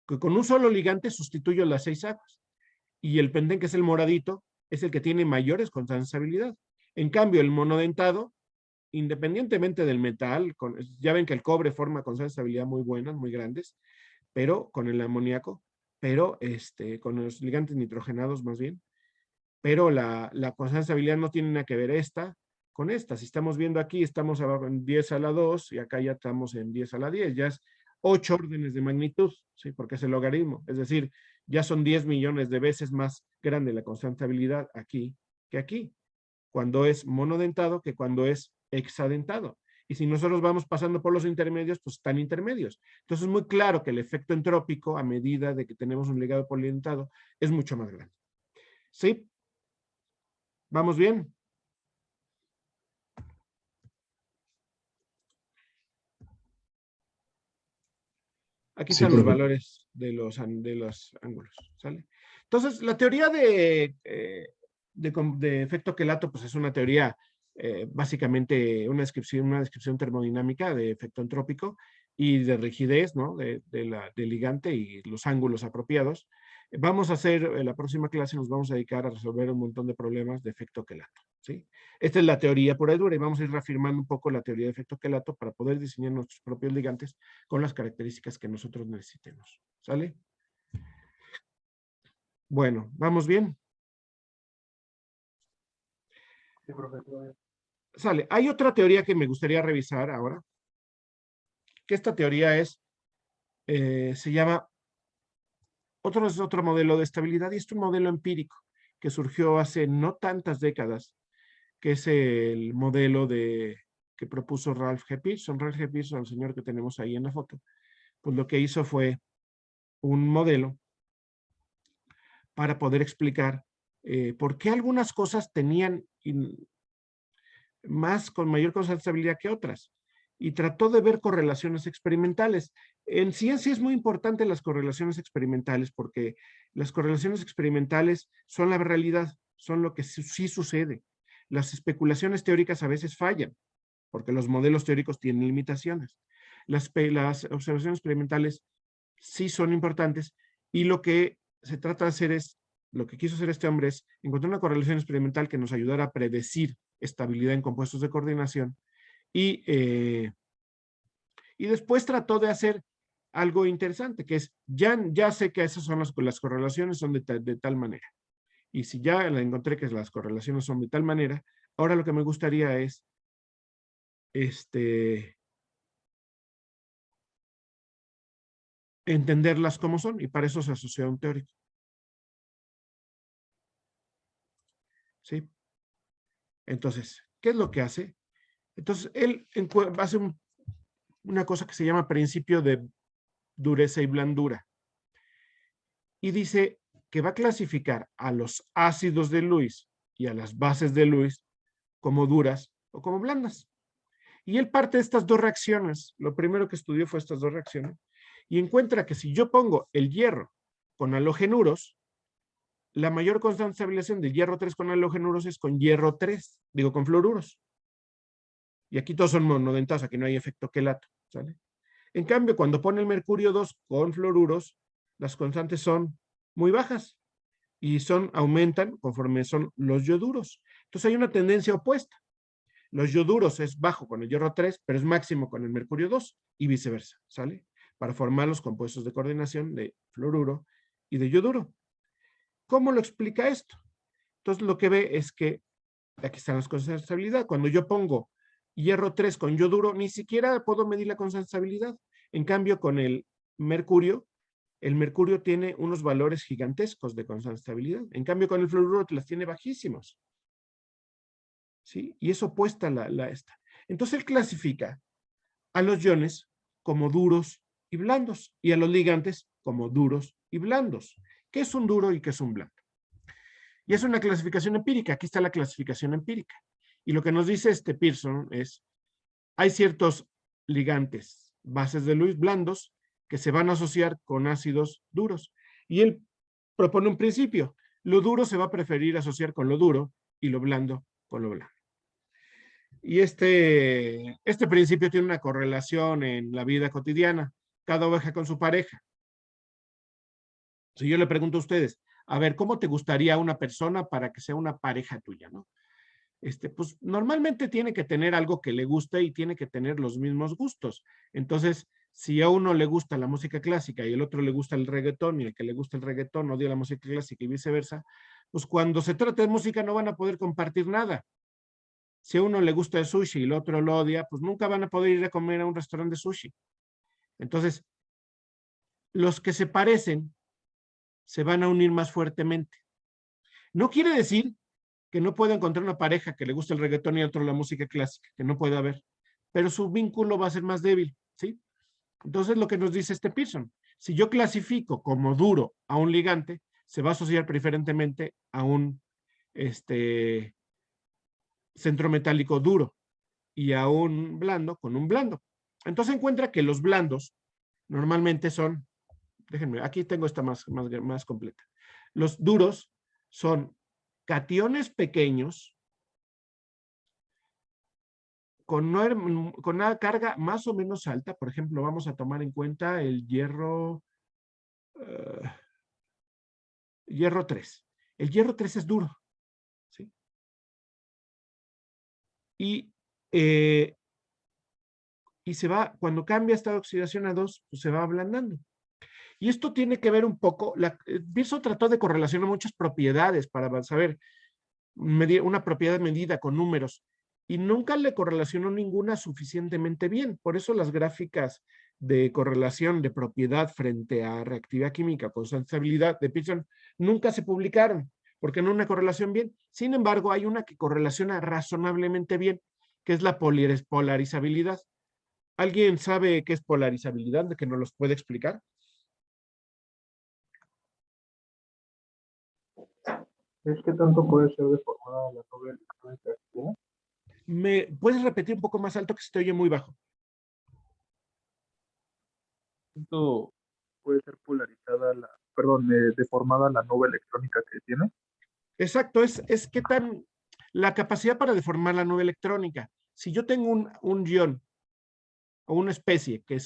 que con un solo ligante sustituyo las 6 aguas. Y el pentén, que es el moradito, es el que tiene mayores constabilidad. En cambio, el monodentado, independientemente del metal, ya ven que el cobre forma constabilidad muy buenas, muy grandes, pero con el amoníaco, pero con los ligantes nitrogenados más bien, pero la constabilidad no tiene nada que ver esta con esta. Si estamos viendo aquí, estamos abajo en 10 a la 2 y acá ya estamos en 10 a la 10, ya es 8 órdenes de magnitud, ¿sí? Porque es el logaritmo, es decir, ya son 10 millones de veces más grande la constabilidad aquí que aquí, cuando es monodentado que cuando es hexadentado. Y si nosotros vamos pasando por los intermedios, pues están intermedios. Entonces es muy claro que el efecto entrópico, a medida de que tenemos un ligado polidentado, es mucho más grande. ¿Sí? ¿Vamos bien? Aquí Sí, están los profe. valores de los ángulos, ¿sale? Entonces, la teoría de efecto Quelato, pues es una teoría, básicamente una descripción termodinámica de efecto entrópico y de rigidez, ¿no? Del ligante y los ángulos apropiados. Vamos a hacer, en la próxima clase nos vamos a dedicar a resolver un montón de problemas de efecto Quelato, ¿sí? Esta es la teoría pura y dura y vamos a ir reafirmando un poco la teoría de efecto Quelato para poder diseñar nuestros propios ligantes con las características que nosotros necesitemos, ¿sale? Bueno, ¿vamos bien? Sí, profesor. Sale. Hay otra teoría que me gustaría revisar ahora, que esta teoría se llama, es otro modelo de estabilidad y es un modelo empírico que surgió hace no tantas décadas, que es el modelo que propuso Ralph G. Pearson. Ralph G. Pearson, el señor que tenemos ahí en la foto, pues lo que hizo fue un modelo para poder explicar por qué algunas cosas tenían con mayor constabilidad que otras. Y trató de ver correlaciones experimentales. En ciencia es muy importante las correlaciones experimentales porque las correlaciones experimentales son la realidad, son lo que sí sucede. Las especulaciones teóricas a veces fallan porque los modelos teóricos tienen limitaciones. Las observaciones experimentales sí son importantes y lo que se trata de hacer lo que quiso hacer este hombre es encontrar una correlación experimental que nos ayudara a predecir estabilidad en compuestos de coordinación y después trató de hacer algo interesante, que es, ya sé que esas son las correlaciones son de tal manera. Y si ya la encontré que las correlaciones son de tal manera, ahora lo que me gustaría es entenderlas como son, y para eso se asocia a un teórico. ¿Sí? Entonces, ¿qué es lo que hace? Entonces, él hace una cosa que se llama principio de dureza y blandura. Y dice que va a clasificar a los ácidos de Lewis y a las bases de Lewis como duras o como blandas. Y él parte de estas dos reacciones. Lo primero que estudió fue estas dos reacciones. Y encuentra que si yo pongo el hierro con halogenuros, la mayor constabilización del hierro 3 con halogenuros es con hierro 3, digo con fluoruros. Y aquí todos son monodentados, aquí no hay efecto quelato, ¿sale? En cambio, cuando pone el mercurio 2 con fluoruros, las constantes son muy bajas y aumentan conforme son los ioduros. Entonces hay una tendencia opuesta. Los ioduros es bajo con el hierro 3, pero es máximo con el mercurio 2 y viceversa, ¿sale? Para formar los compuestos de coordinación de fluoruro y de yoduro. ¿Cómo lo explica esto? Entonces lo que ve es que aquí están las cosas de estabilidad. Cuando yo pongo hierro 3 con yoduro, ni siquiera puedo medir la constabilidad. En cambio, con el mercurio tiene unos valores gigantescos de constabilidad. En cambio, con el fluoruro las tiene bajísimos. ¿Sí? Y es opuesta a esta. Entonces él clasifica a los iones como duros y blandos y a los ligantes como duros y blandos. ¿Qué es un duro y qué es un blando? Y es una clasificación empírica. Aquí está la clasificación empírica. Y lo que nos dice Pearson es, hay ciertos ligantes, bases de Lewis blandos, que se van a asociar con ácidos duros. Y él propone un principio. Lo duro se va a preferir asociar con lo duro y lo blando con lo blando. Y este principio tiene una correlación en la vida cotidiana, cada oveja con su pareja. Si yo le pregunto a ustedes, a ver, ¿cómo te gustaría una persona para que sea una pareja tuya, no? Pues normalmente tiene que tener algo que le guste y tiene que tener los mismos gustos. Entonces, si a uno le gusta la música clásica y el otro le gusta el reggaetón y el que le gusta el reggaetón odia la música clásica y viceversa, pues cuando se trata de música no van a poder compartir nada. Si a uno le gusta el sushi y el otro lo odia, pues nunca van a poder ir a comer a un restaurante de sushi. Entonces, los que se parecen se van a unir más fuertemente. No quiere decir que no pueda encontrar una pareja que le guste el reggaetón y otro la música clásica, que no puede haber, pero su vínculo va a ser más débil, ¿sí? Entonces, lo que nos dice Pearson, si yo clasifico como duro a un ligante, se va a asociar preferentemente a un centro metálico duro y a un blando con un blando. Entonces encuentra que los blandos normalmente son, déjenme, aquí tengo esta más completa. Los duros son cationes pequeños con una carga más o menos alta. Por ejemplo, vamos a tomar en cuenta el hierro 3. El hierro 3 es duro, ¿sí? Y se va, cuando cambia esta oxidación a 2, pues se va ablandando. Y esto tiene que ver un poco, Pearson trató de correlacionar muchas propiedades para saber una propiedad medida con números y nunca le correlacionó ninguna suficientemente bien. Por eso las gráficas de correlación de propiedad frente a reactividad química con sensibilidad de Pearson nunca se publicaron, porque no una correlación bien. Sin embargo, hay una que correlaciona razonablemente bien, que es la polarizabilidad. ¿Alguien sabe qué es polarizabilidad? ¿De que nos los puede explicar? ¿Es que tanto puede ser deformada la nube electrónica que tiene? ¿Me puedes repetir un poco más alto que se te oye muy bajo? ¿Tanto puede ser polarizada deformada la nube electrónica que tiene? Exacto, es qué tan la capacidad para deformar la nube electrónica. Si yo tengo un ion o una especie que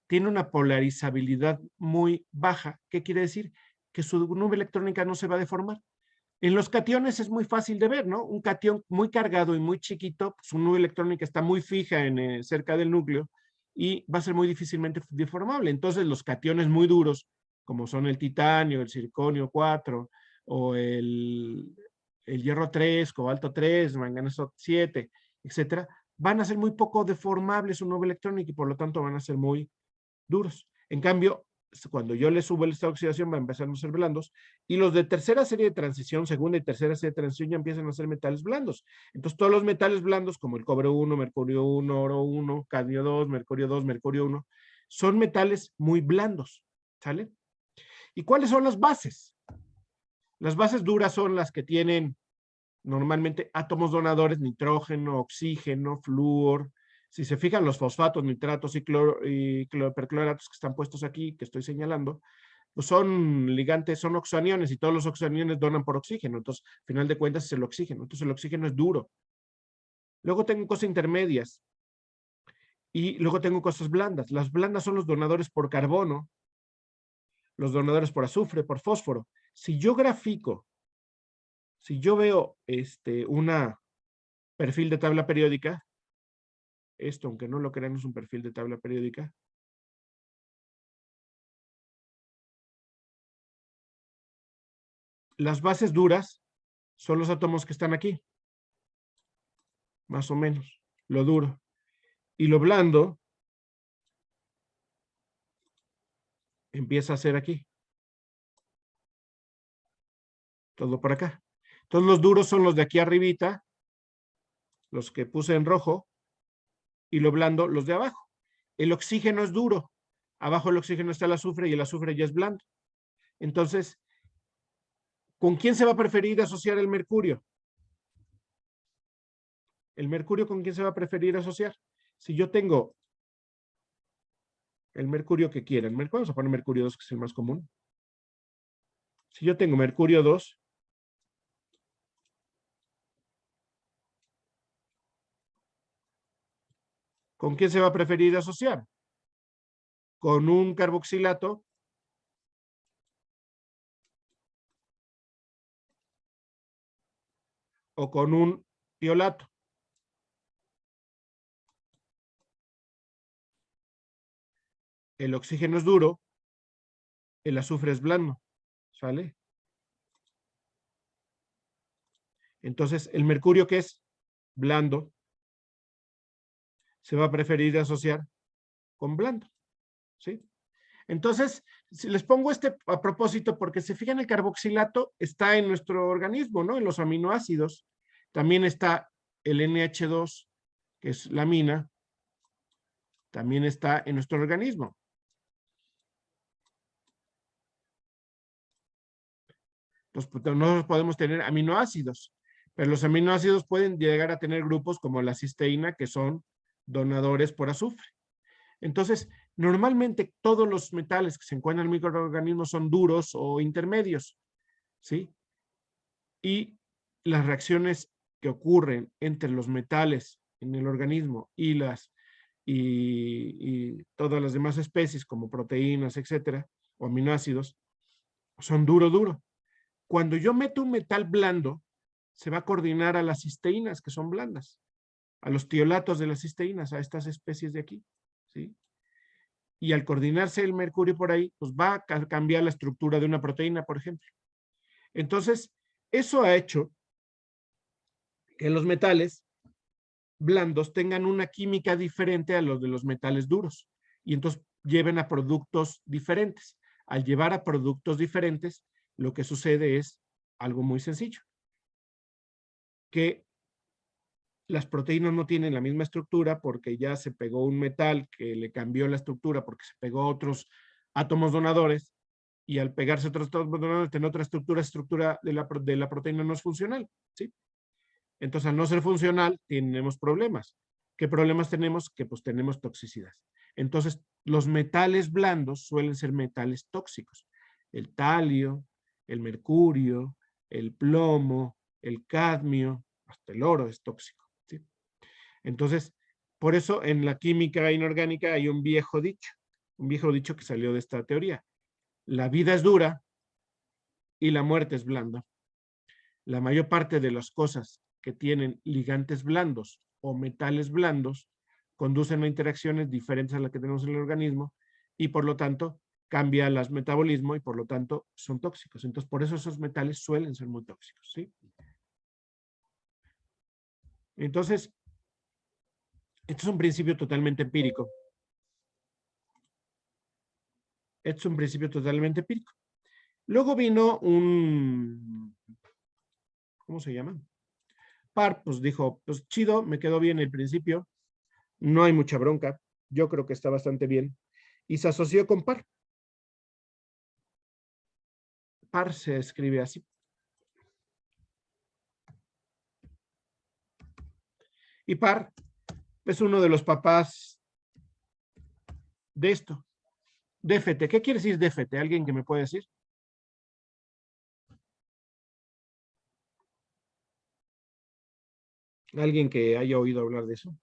tiene una polarizabilidad muy baja, ¿qué quiere decir? Que su nube electrónica no se va a deformar. En los cationes es muy fácil de ver, ¿no? Un catión muy cargado y muy chiquito, su nube electrónica está muy fija cerca del núcleo y va a ser muy difícilmente deformable. Entonces, los cationes muy duros, como son el titanio, el circonio 4 o el hierro 3, cobalto 3, manganeso 7, etcétera, van a ser muy poco deformables su nube electrónica y por lo tanto van a ser muy duros. En cambio, cuando yo le subo esta oxidación va a empezar a ser blandos y los de tercera serie de transición, segunda y tercera serie de transición ya empiezan a ser metales blandos. Entonces todos los metales blandos como el cobre 1, mercurio 1, oro 1, cadmio 2, mercurio 1, son metales muy blandos, ¿sale? ¿Y cuáles son las bases? Las bases duras son las que tienen normalmente átomos donadores, nitrógeno, oxígeno, flúor. Si se fijan, los fosfatos, nitratos y percloratos que están puestos aquí, que estoy señalando, pues son ligantes, son oxoaniones y todos los oxoaniones donan por oxígeno. Entonces, al final de cuentas es el oxígeno. Entonces, el oxígeno es duro. Luego tengo cosas intermedias y luego tengo cosas blandas. Las blandas son los donadores por carbono, los donadores por azufre, por fósforo. Si yo grafico, si yo veo una perfil de tabla periódica, esto, aunque no lo crean, es un perfil de tabla periódica. Las bases duras son los átomos que están aquí, más o menos, lo duro. Y lo blando empieza a ser aquí. Todo por acá. Entonces los duros son los de aquí arribita, los que puse en rojo, y lo blando, los de abajo. El oxígeno es duro. Abajo del oxígeno está el azufre y el azufre ya es blando. Entonces, ¿con quién se va a preferir asociar el mercurio? ¿El mercurio con quién se va a preferir asociar? Si yo tengo el mercurio que quieran, vamos a poner mercurio 2, que es el más común. Si yo tengo mercurio 2, ¿Con quién se va a preferir asociar? ¿Con un carboxilato? ¿O con un tiolato? El oxígeno es duro, el azufre es blando, ¿sale? Entonces, el mercurio, que es blando, se va a preferir asociar con blando, ¿sí? Entonces, si les pongo este a propósito, porque se fijan, el carboxilato está en nuestro organismo, ¿no? En los aminoácidos. También está el NH2, que es la amina, también está en nuestro organismo. Entonces, pues, nosotros podemos tener aminoácidos, pero los aminoácidos pueden llegar a tener grupos como la cisteína, que son donadores por azufre. Entonces, normalmente todos los metales que se encuentran en el microorganismo son duros o intermedios, ¿sí? Y las reacciones que ocurren entre los metales en el organismo y todas las demás especies, como proteínas, etcétera, o aminoácidos, son duro. Cuando yo meto un metal blando, se va a coordinar a las cisteínas, que son blandas, a los tiolatos de las cisteínas, a estas especies de aquí, ¿sí? Y al coordinarse el mercurio por ahí, pues va a cambiar la estructura de una proteína, por ejemplo. Entonces, eso ha hecho que los metales blandos tengan una química diferente a los de los metales duros, y entonces lleven a productos diferentes. Al llevar a productos diferentes, lo que sucede es algo muy sencillo, que las proteínas no tienen la misma estructura porque ya se pegó un metal que le cambió la estructura porque se pegó a otros átomos donadores, y al pegarse otros átomos donadores tener otra estructura de la proteína no es funcional, ¿sí? Entonces, al no ser funcional, tenemos problemas. ¿Qué problemas tenemos? Que pues tenemos toxicidad. Entonces, los metales blandos suelen ser metales tóxicos. El talio, el mercurio, el plomo, el cadmio, hasta el oro es tóxico, ¿sí? Entonces, por eso en la química inorgánica hay un viejo dicho que salió de esta teoría. La vida es dura y la muerte es blanda. La mayor parte de las cosas que tienen ligantes blandos o metales blandos conducen a interacciones diferentes a las que tenemos en el organismo, y por lo tanto cambia el metabolismo y por lo tanto son tóxicos. Entonces, por eso esos metales suelen ser muy tóxicos, ¿sí? Entonces, esto es un principio totalmente empírico. Esto es un principio totalmente empírico. Luego vino ¿cómo se llama? Parr, pues dijo, pues chido, me quedó bien el principio, no hay mucha bronca, yo creo que está bastante bien. Y se asoció con Parr. Parr se escribe así. Y Parr es uno de los papás de esto. DFT. ¿Qué quiere decir DFT? ¿Alguien que me puede decir? ¿Alguien que haya oído hablar de eso?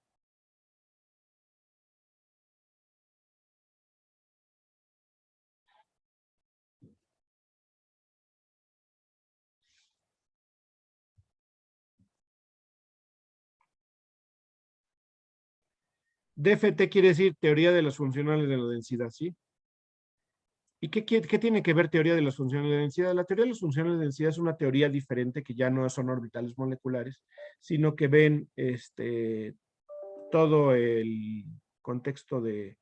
DFT quiere decir teoría de las funcionales de la densidad, ¿sí? ¿Y qué tiene que ver teoría de las funciones de densidad? La teoría de las funciones de densidad es una teoría diferente, que ya no son orbitales moleculares, sino que ven todo el contexto de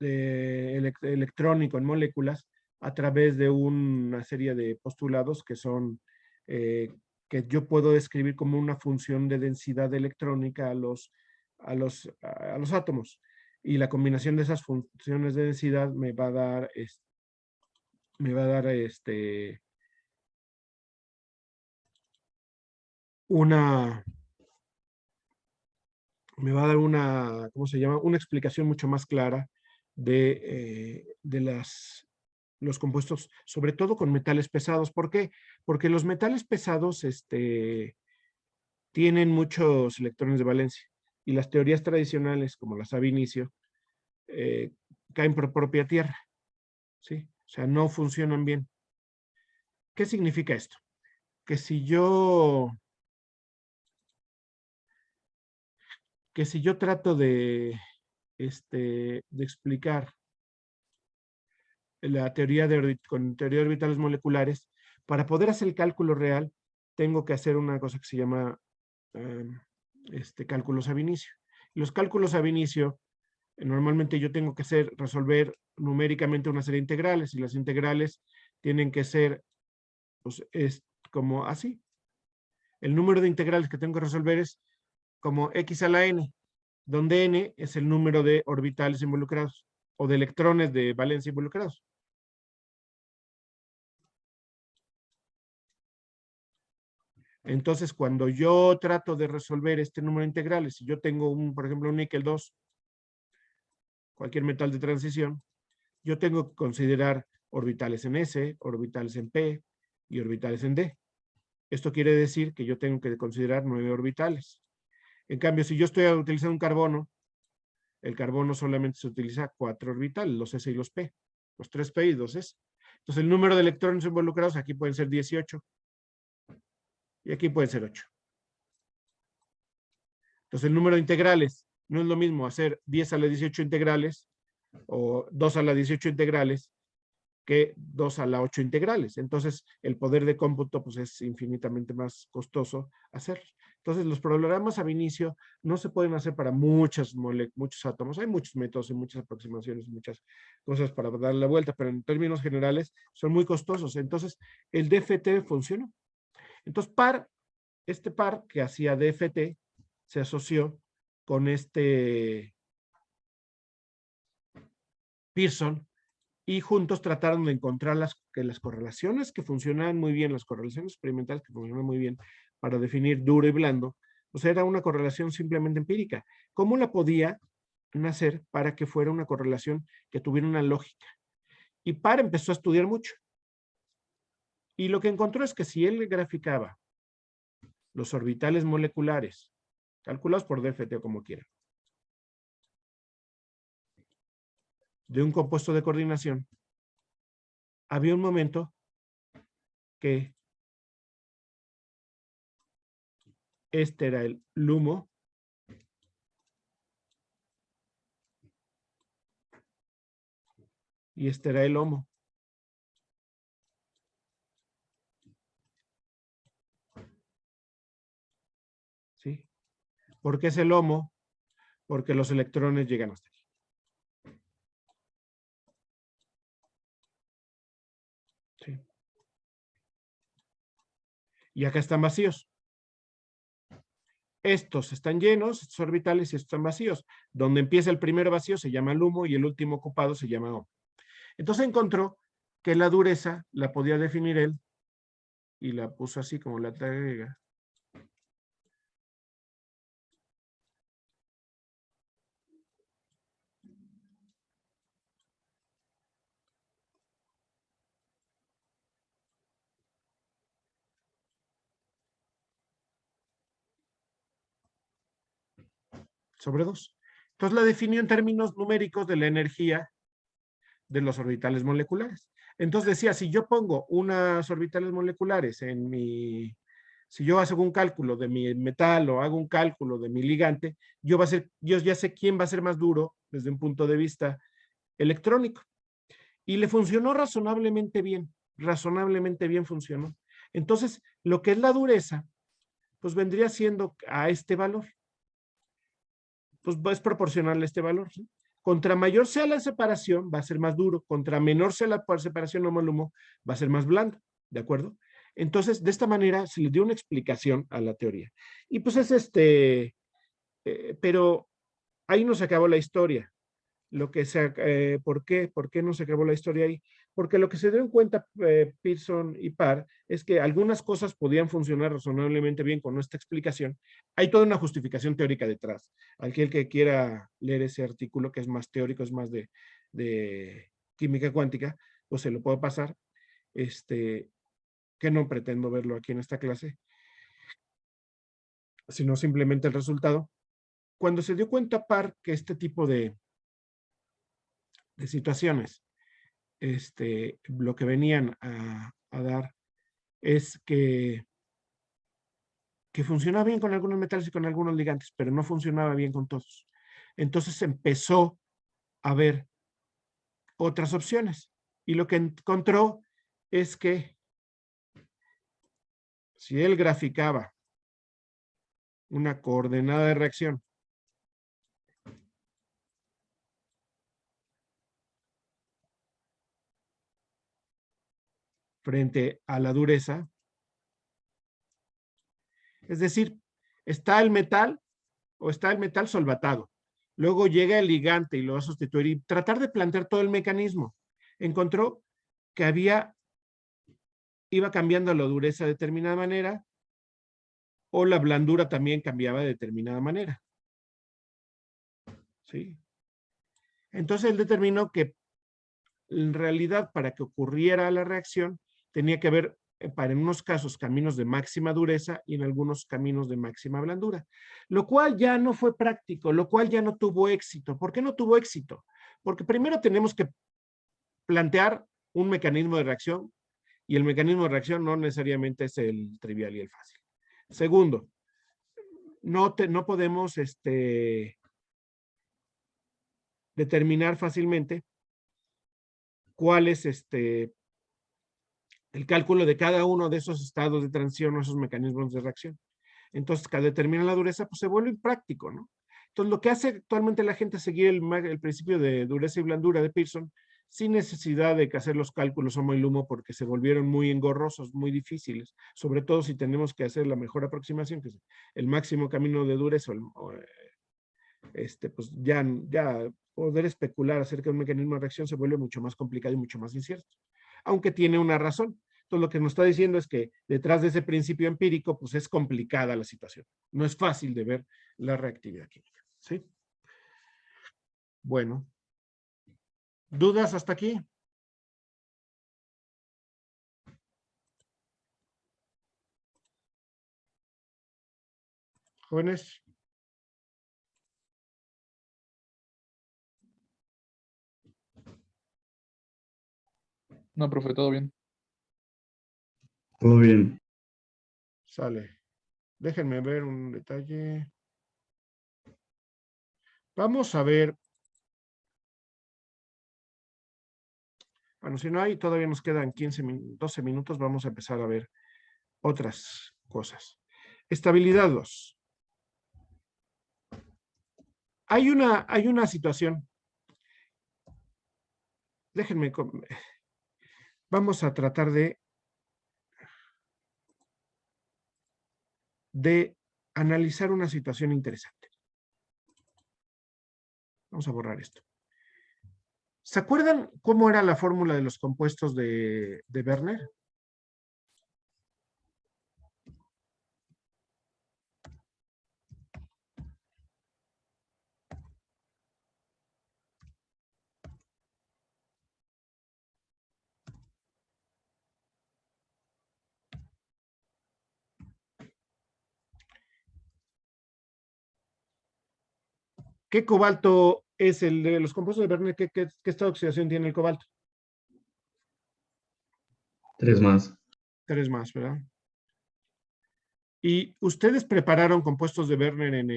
electrónico en moléculas a través de una serie de postulados que son que yo puedo describir como una función de densidad electrónica a los átomos, y la combinación de esas funciones de densidad me va a dar una ¿cómo se llama? Una explicación mucho más clara de los compuestos, sobre todo con metales pesados. ¿Por qué? Porque los metales pesados tienen muchos electrones de valencia. Y las teorías tradicionales, como las ab inicio, caen por propia tierra, ¿sí? O sea, no funcionan bien. ¿Qué significa esto? Que si yo trato de explicar la teoría con teoría de orbitales moleculares, para poder hacer el cálculo real, tengo que hacer una cosa que se llama cálculos ab inicio. Los cálculos ab inicio, normalmente yo tengo que resolver numéricamente una serie de integrales, y las integrales tienen que ser, pues, es como así. El número de integrales que tengo que resolver es como x a la n, donde n es el número de orbitales involucrados, o de electrones de valencia involucrados. Entonces, cuando yo trato de resolver este número de integrales, si yo tengo, por ejemplo, un níquel 2, cualquier metal de transición, yo tengo que considerar orbitales en S, orbitales en P y orbitales en D. Esto quiere decir que yo tengo que considerar 9 orbitales. En cambio, si yo estoy utilizando un carbono, el carbono solamente se utiliza 4 orbitales, los S y los P, los 3P y 2S. Entonces, el número de electrones involucrados aquí pueden ser 18 y aquí pueden ser 8. Entonces, el número de integrales no es lo mismo hacer 10 a la 18 integrales o 2 a la 18 integrales que 2 a la 8 integrales. Entonces, el poder de cómputo pues, es infinitamente más costoso hacerlo. Entonces, los programas ab inicio no se pueden hacer para muchos átomos. Hay muchos métodos y muchas aproximaciones, muchas cosas para darle la vuelta, pero en términos generales son muy costosos. Entonces, el DFT funcionó. Entonces, este par que hacía DFT se asoció con Pearson, y juntos trataron de encontrar las correlaciones que funcionaban muy bien, las correlaciones experimentales que funcionaban muy bien para definir duro y blando. O sea, era una correlación simplemente empírica. ¿Cómo la podía hacer para que fuera una correlación que tuviera una lógica? Y Parr empezó a estudiar mucho. Y lo que encontró es que si él graficaba los orbitales moleculares, calculados por DFT o como quiera, de un compuesto de coordinación, había un momento que este era el LUMO y este era el HOMO. ¿Sí? ¿Por qué es el HOMO? Porque los electrones llegan hasta aquí. ¿Sí? Y acá están vacíos. Estos están llenos, estos orbitales, y estos están vacíos. Donde empieza el primer vacío se llama LUMO y el último ocupado se llama HOMO. Entonces encontró que la dureza la podía definir él y la puso así como la griega. Sobre 2. Entonces la definió en términos numéricos de la energía de los orbitales moleculares. Entonces decía, si yo pongo unas orbitales moleculares si yo hago un cálculo de mi metal o hago un cálculo de mi ligante, yo ya sé quién va a ser más duro desde un punto de vista electrónico. Y le funcionó razonablemente bien funcionó. Entonces, lo que es la dureza, pues vendría siendo a este valor. Pues es proporcional a este valor. ¿Sí? Contra mayor sea la separación, va a ser más duro. Contra menor sea la separación HOMO-LUMO, va a ser más blando. ¿De acuerdo? Entonces, de esta manera se le dio una explicación a la teoría. Y pues es pero ahí no se acabó la historia. ¿Por qué? ¿Por qué no se acabó la historia ahí? Porque lo que se dio en cuenta Pearson y Parr es que algunas cosas podían funcionar razonablemente bien con nuestra explicación. Hay toda una justificación teórica detrás. Aquel que quiera leer ese artículo, que es más teórico, es más de química cuántica, pues se lo puedo pasar, que no pretendo verlo aquí en esta clase. sino simplemente el resultado. Cuando se dio cuenta Parr que este tipo de situaciones, lo que venían a dar es que funcionaba bien con algunos metales y con algunos ligantes, pero no funcionaba bien con todos. Entonces empezó a ver otras opciones. Y lo que encontró es que si él graficaba una coordenada de reacción frente a la dureza, es decir, está el metal o está el metal solvatado. Luego llega el ligante y lo va a sustituir y tratar de plantear todo el mecanismo. Encontró que iba cambiando la dureza de determinada manera o la blandura también cambiaba de determinada manera. ¿Sí? Entonces él determinó que en realidad para que ocurriera la reacción tenía que haber en unos casos caminos de máxima dureza y en algunos caminos de máxima blandura, lo cual ya no fue práctico, lo cual ya no tuvo éxito. ¿Por qué no tuvo éxito? Porque primero tenemos que plantear un mecanismo de reacción y el mecanismo de reacción no necesariamente es el trivial y el fácil. Segundo, no podemos determinar fácilmente cuál es el cálculo de cada uno de esos estados de transición o esos mecanismos de reacción. Entonces, al determinar la dureza, pues se vuelve impráctico, ¿no? Entonces, lo que hace actualmente la gente es seguir el principio de dureza y blandura de Pearson sin necesidad de que hacer los cálculos Omo y Lumo porque se volvieron muy engorrosos, muy difíciles, sobre todo si tenemos que hacer la mejor aproximación, que es el máximo camino de dureza, pues ya poder especular acerca de un mecanismo de reacción se vuelve mucho más complicado y mucho más incierto, aunque tiene una razón. Entonces, lo que nos está diciendo es que detrás de ese principio empírico, pues es complicada la situación. No es fácil de ver la reactividad química. ¿Sí? Bueno. ¿Dudas hasta aquí? Jóvenes. No, profe, todo bien. Todo bien. Sale. Déjenme ver un detalle. Vamos a ver. Bueno, si no hay, todavía nos quedan 12 minutos. Vamos a empezar a ver otras cosas. Estabilidad 2. Hay una situación. Déjenme. Vamos a tratar de analizar una situación interesante. Vamos a borrar esto. ¿Se acuerdan cómo era la fórmula de los compuestos de Werner? ¿Qué cobalto es el de los compuestos de Werner? ¿Qué estado de oxidación tiene el cobalto? 3 más. 3 más, ¿verdad? ¿Y ustedes prepararon compuestos de Werner en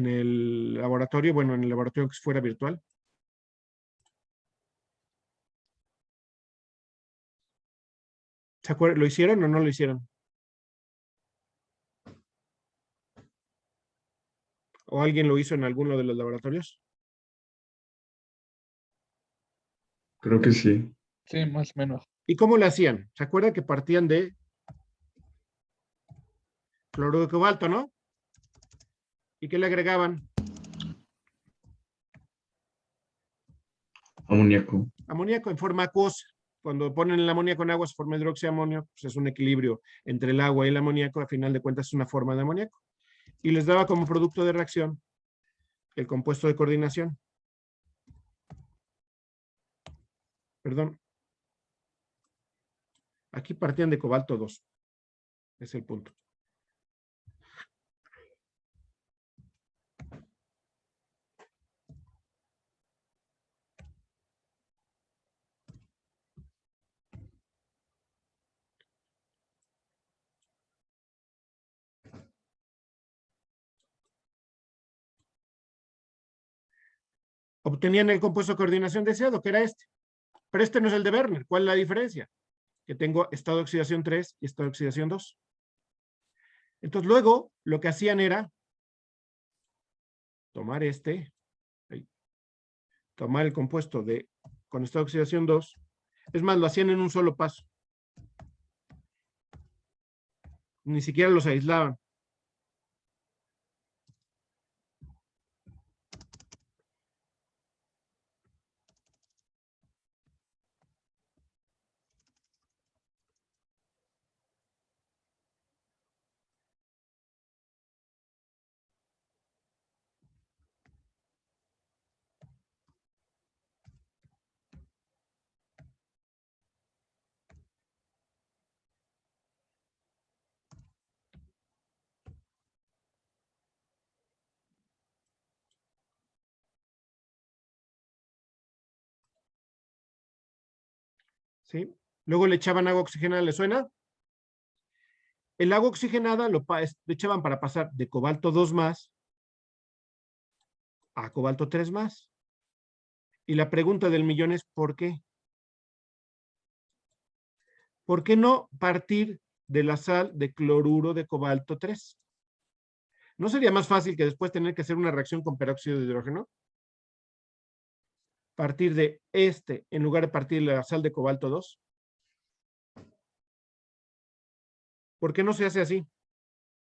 el laboratorio? Bueno, en el laboratorio que fuera virtual. ¿Se acuerdan? ¿Lo hicieron o no lo hicieron? ¿O alguien lo hizo en alguno de los laboratorios? Creo que sí. Sí, más o menos. ¿Y cómo lo hacían? ¿Se acuerdan que partían de cloruro de cobalto, no? ¿Y qué le agregaban? Amoníaco. Amoníaco en forma acuosa. Cuando ponen el amoníaco en agua se forma hidroxiamonio, pues es un equilibrio entre el agua y el amoníaco, a final de cuentas es una forma de amoníaco. Y les daba como producto de reacción el compuesto de coordinación. Perdón. Aquí partían de cobalto 2. Es el punto. obtenían el compuesto de coordinación deseado, que era este. Pero este no es el de Werner. ¿Cuál es la diferencia? Que tengo estado de oxidación 3 y estado de oxidación 2. Entonces, luego, lo que hacían era tomar tomar el compuesto con estado de oxidación 2. Es más, lo hacían en un solo paso. Ni siquiera los aislaban. ¿Sí? Luego le echaban agua oxigenada, ¿le suena? El agua oxigenada le echaban para pasar de cobalto 2 más a cobalto 3 más. Y la pregunta del millón es ¿por qué? ¿Por qué no partir de la sal de cloruro de cobalto 3? ¿No sería más fácil que después tener que hacer una reacción con peróxido de hidrógeno? Partir de en lugar de partir de la sal de cobalto 2. ¿Por qué no se hace así?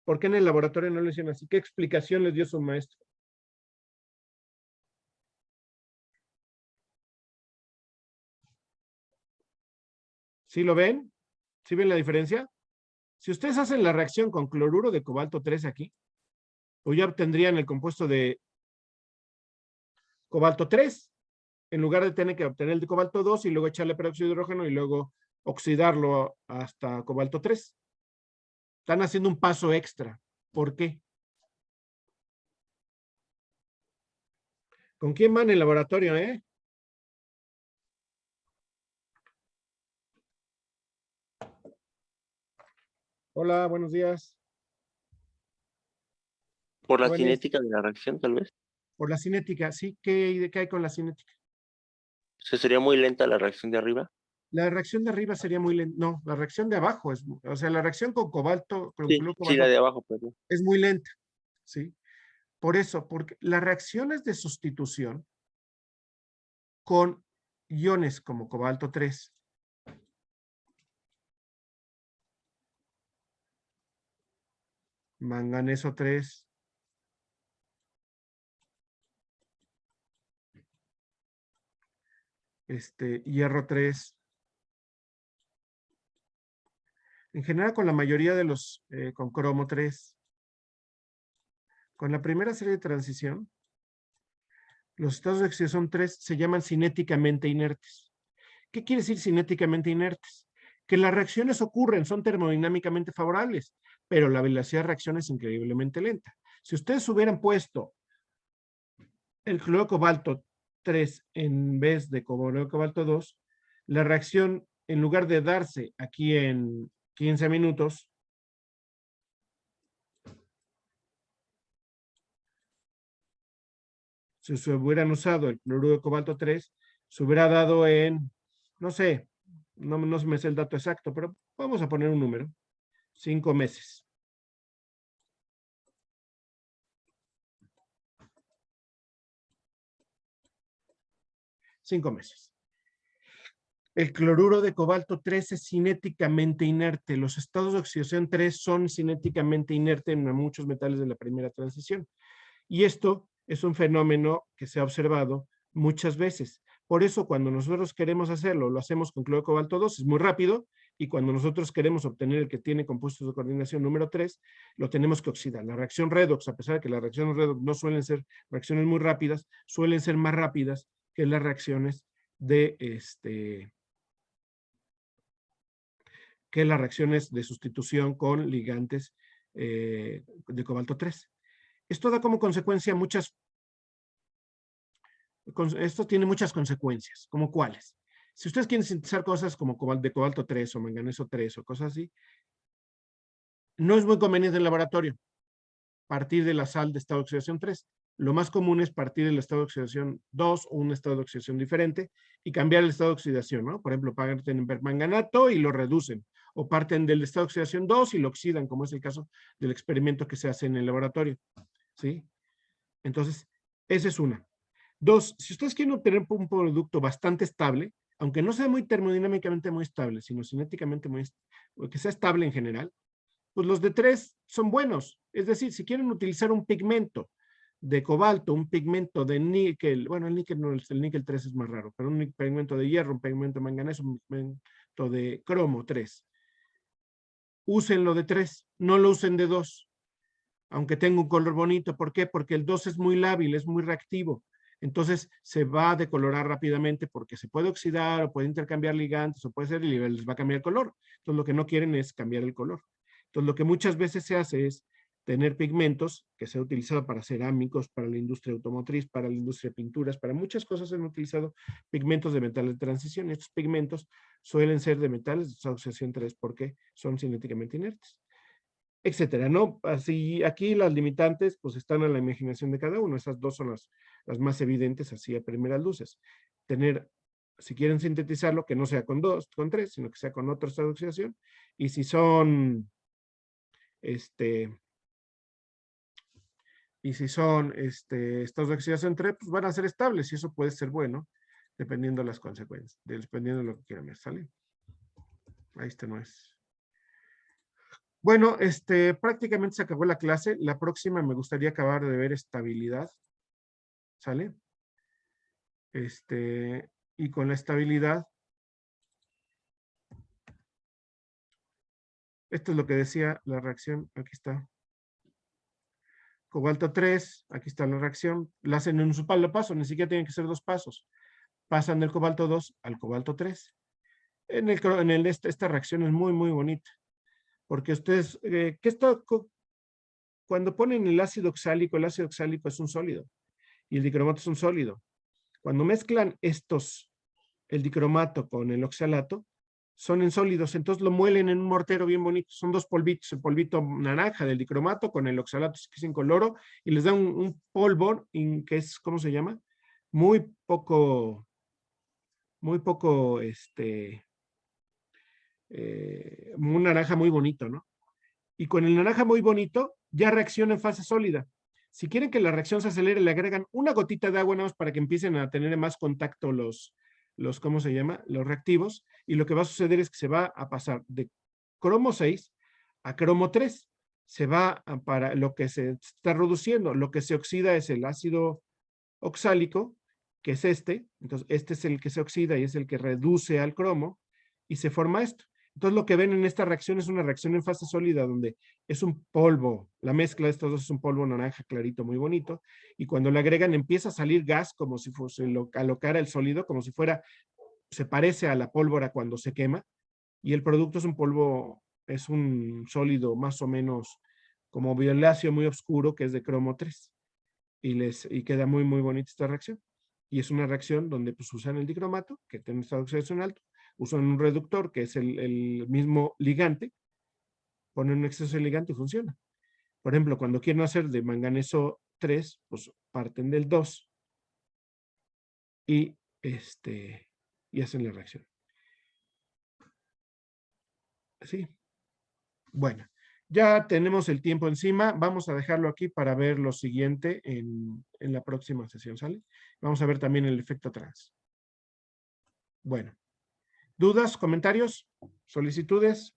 ¿Por qué en el laboratorio no lo hicieron así? ¿Qué explicación les dio su maestro? ¿Sí lo ven? ¿Sí ven la diferencia? Si ustedes hacen la reacción con cloruro de cobalto 3 aquí, pues ya obtendrían el compuesto de cobalto 3, en lugar de tener que obtener el de cobalto 2 y luego echarle peróxido de hidrógeno y luego oxidarlo hasta cobalto 3. Están haciendo un paso extra. ¿Por qué? ¿Con quién van en el laboratorio, Hola, buenos días. Por la Jóvenes. cinética de la reacción, tal vez. Por la cinética, ¿sí? ¿Qué hay con la cinética? O sea, sería muy lenta la reacción de arriba. La reacción de arriba sería muy lenta. No, la reacción de abajo o sea, la reacción con cobalto, con Sí, sí, la cobalto de abajo, perdón. es muy lenta, ¿sí? Por eso, porque las reacciones de sustitución con iones como cobalto 3, manganeso 3, hierro 3, en general con la mayoría de los, con cromo 3, con la primera serie de transición, los estados de oxidación 3 se llaman cinéticamente inertes. ¿Qué quiere decir cinéticamente inertes? Que las reacciones ocurren, son termodinámicamente favorables, pero la velocidad de reacción es increíblemente lenta. Si ustedes hubieran puesto el cloruro de cobalto 3 en vez de cloruro de cobalto 2, la reacción, en lugar de darse aquí en 15 minutos, si se hubieran usado el cloruro de cobalto 3, se hubiera dado en, no sé, no me sé el dato exacto, pero vamos a poner un número, 5 meses. 5 meses. El cloruro de cobalto 3 es cinéticamente inerte. Los estados de oxidación 3 son cinéticamente inertes en muchos metales de la primera transición. Y esto es un fenómeno que se ha observado muchas veces. Por eso, cuando nosotros queremos hacerlo, lo hacemos con cloruro de cobalto 2, es muy rápido, y cuando nosotros queremos obtener el que tiene compuestos de coordinación número 3, lo tenemos que oxidar. La reacción redox, a pesar de que las reacciones redox no suelen ser reacciones muy rápidas, suelen ser más rápidas que las reacciones de que las reacciones de sustitución con ligantes de cobalto 3. Esto da como consecuencia esto tiene muchas consecuencias, ¿como cuáles? Si ustedes quieren sintetizar cosas como de cobalto 3 o manganeso 3 o cosas así, no es muy conveniente en el laboratorio partir de la sal de estado de oxidación 3. lo más común es partir el estado de oxidación 2 o un estado de oxidación diferente y cambiar el estado de oxidación, ¿no? Por ejemplo, parten en permanganato y lo reducen, o parten del estado de oxidación 2 y lo oxidan, como es el caso del experimento que se hace en el laboratorio, ¿sí? Entonces, esa es una. Dos, si ustedes quieren obtener un producto bastante estable, aunque no sea muy termodinámicamente muy estable, sino cinéticamente que sea estable en general, pues los de 3 son buenos. Es decir, si quieren utilizar un pigmento de cobalto, un pigmento de níquel, bueno, el níquel no, el níquel 3 es más raro, pero un pigmento de hierro, un pigmento de manganeso, un pigmento de cromo 3. Úsenlo de 3, no lo usen de 2, aunque tenga un color bonito. ¿Por qué? Porque el 2 es muy lábil, es muy reactivo. Entonces se va a decolorar rápidamente porque se puede oxidar o puede intercambiar ligantes o puede ser y les va a cambiar el color. Entonces lo que no quieren es cambiar el color. Entonces lo que muchas veces se hace es tener pigmentos que se ha utilizado para cerámicos, para la industria automotriz, para la industria de pinturas, para muchas cosas se han utilizado pigmentos de metales de transición. Y estos pigmentos suelen ser de metales de asociación 3 porque son cinéticamente inertes, etcétera, ¿no? Así, aquí las limitantes pues están a la imaginación de cada uno. Esas dos son las más evidentes así a primeras luces. Tener, si quieren sintetizarlo, que no sea con 2, con 3, sino que sea con otro estado de oxidación. Y si son, estados de oxidación 3, pues van a ser estables y eso puede ser bueno, dependiendo de las consecuencias, dependiendo de lo que quieran ver, ¿sale? Ahí no es. Bueno, prácticamente se acabó la clase. La próxima me gustaría acabar de ver estabilidad. ¿Sale? Y con la estabilidad, esto es lo que decía la reacción. Aquí está. Cobalto 3, aquí está la reacción. La hacen en un solo paso, ni siquiera tienen que ser 2 pasos. Pasan del cobalto 2 al cobalto 3. Esta reacción es muy, muy bonita. Porque ustedes, cuando ponen el ácido oxálico es un sólido y el dicromato es un sólido. Cuando mezclan el dicromato con el oxalato, son en sólidos, entonces lo muelen en un mortero bien bonito. Son 2 polvitos, el polvito naranja del dicromato con el oxalato que es incoloro, y les da un polvo que es, ¿cómo se llama? Muy poco, un naranja muy bonito, ¿no? Y con el naranja muy bonito, ya reacciona en fase sólida. Si quieren que la reacción se acelere, le agregan una gotita de agua nada más para que empiecen a tener más contacto ¿cómo se llama? Los reactivos. Y lo que va a suceder es que se va a pasar de cromo 6 a cromo 3. Se va para lo que se está reduciendo. Lo que se oxida es el ácido oxálico, que es Entonces, este es el que se oxida y es el que reduce al cromo y se forma esto. Entonces, lo que ven en esta reacción es una reacción en fase sólida donde es un polvo, la mezcla de estos dos es un polvo naranja clarito muy bonito, y cuando le agregan empieza a salir gas como si fuese alocara el sólido, como si fuera, se parece a la pólvora cuando se quema, y el producto es un polvo, es un sólido más o menos como violáceo muy oscuro que es de cromo 3, y queda muy, muy bonita esta reacción. Y es una reacción donde pues usan el dicromato, que tiene un estado de oxidación alto, usan un reductor, que es el mismo ligante, ponen un exceso de ligante y funciona. Por ejemplo, cuando quieren hacer de manganeso 3, pues parten del 2 y, y hacen la reacción. ¿Sí? Bueno, ya tenemos el tiempo encima. Vamos a dejarlo aquí para ver lo siguiente en la próxima sesión, ¿sale? Vamos a ver también el efecto trans. Bueno. ¿Dudas, comentarios, solicitudes?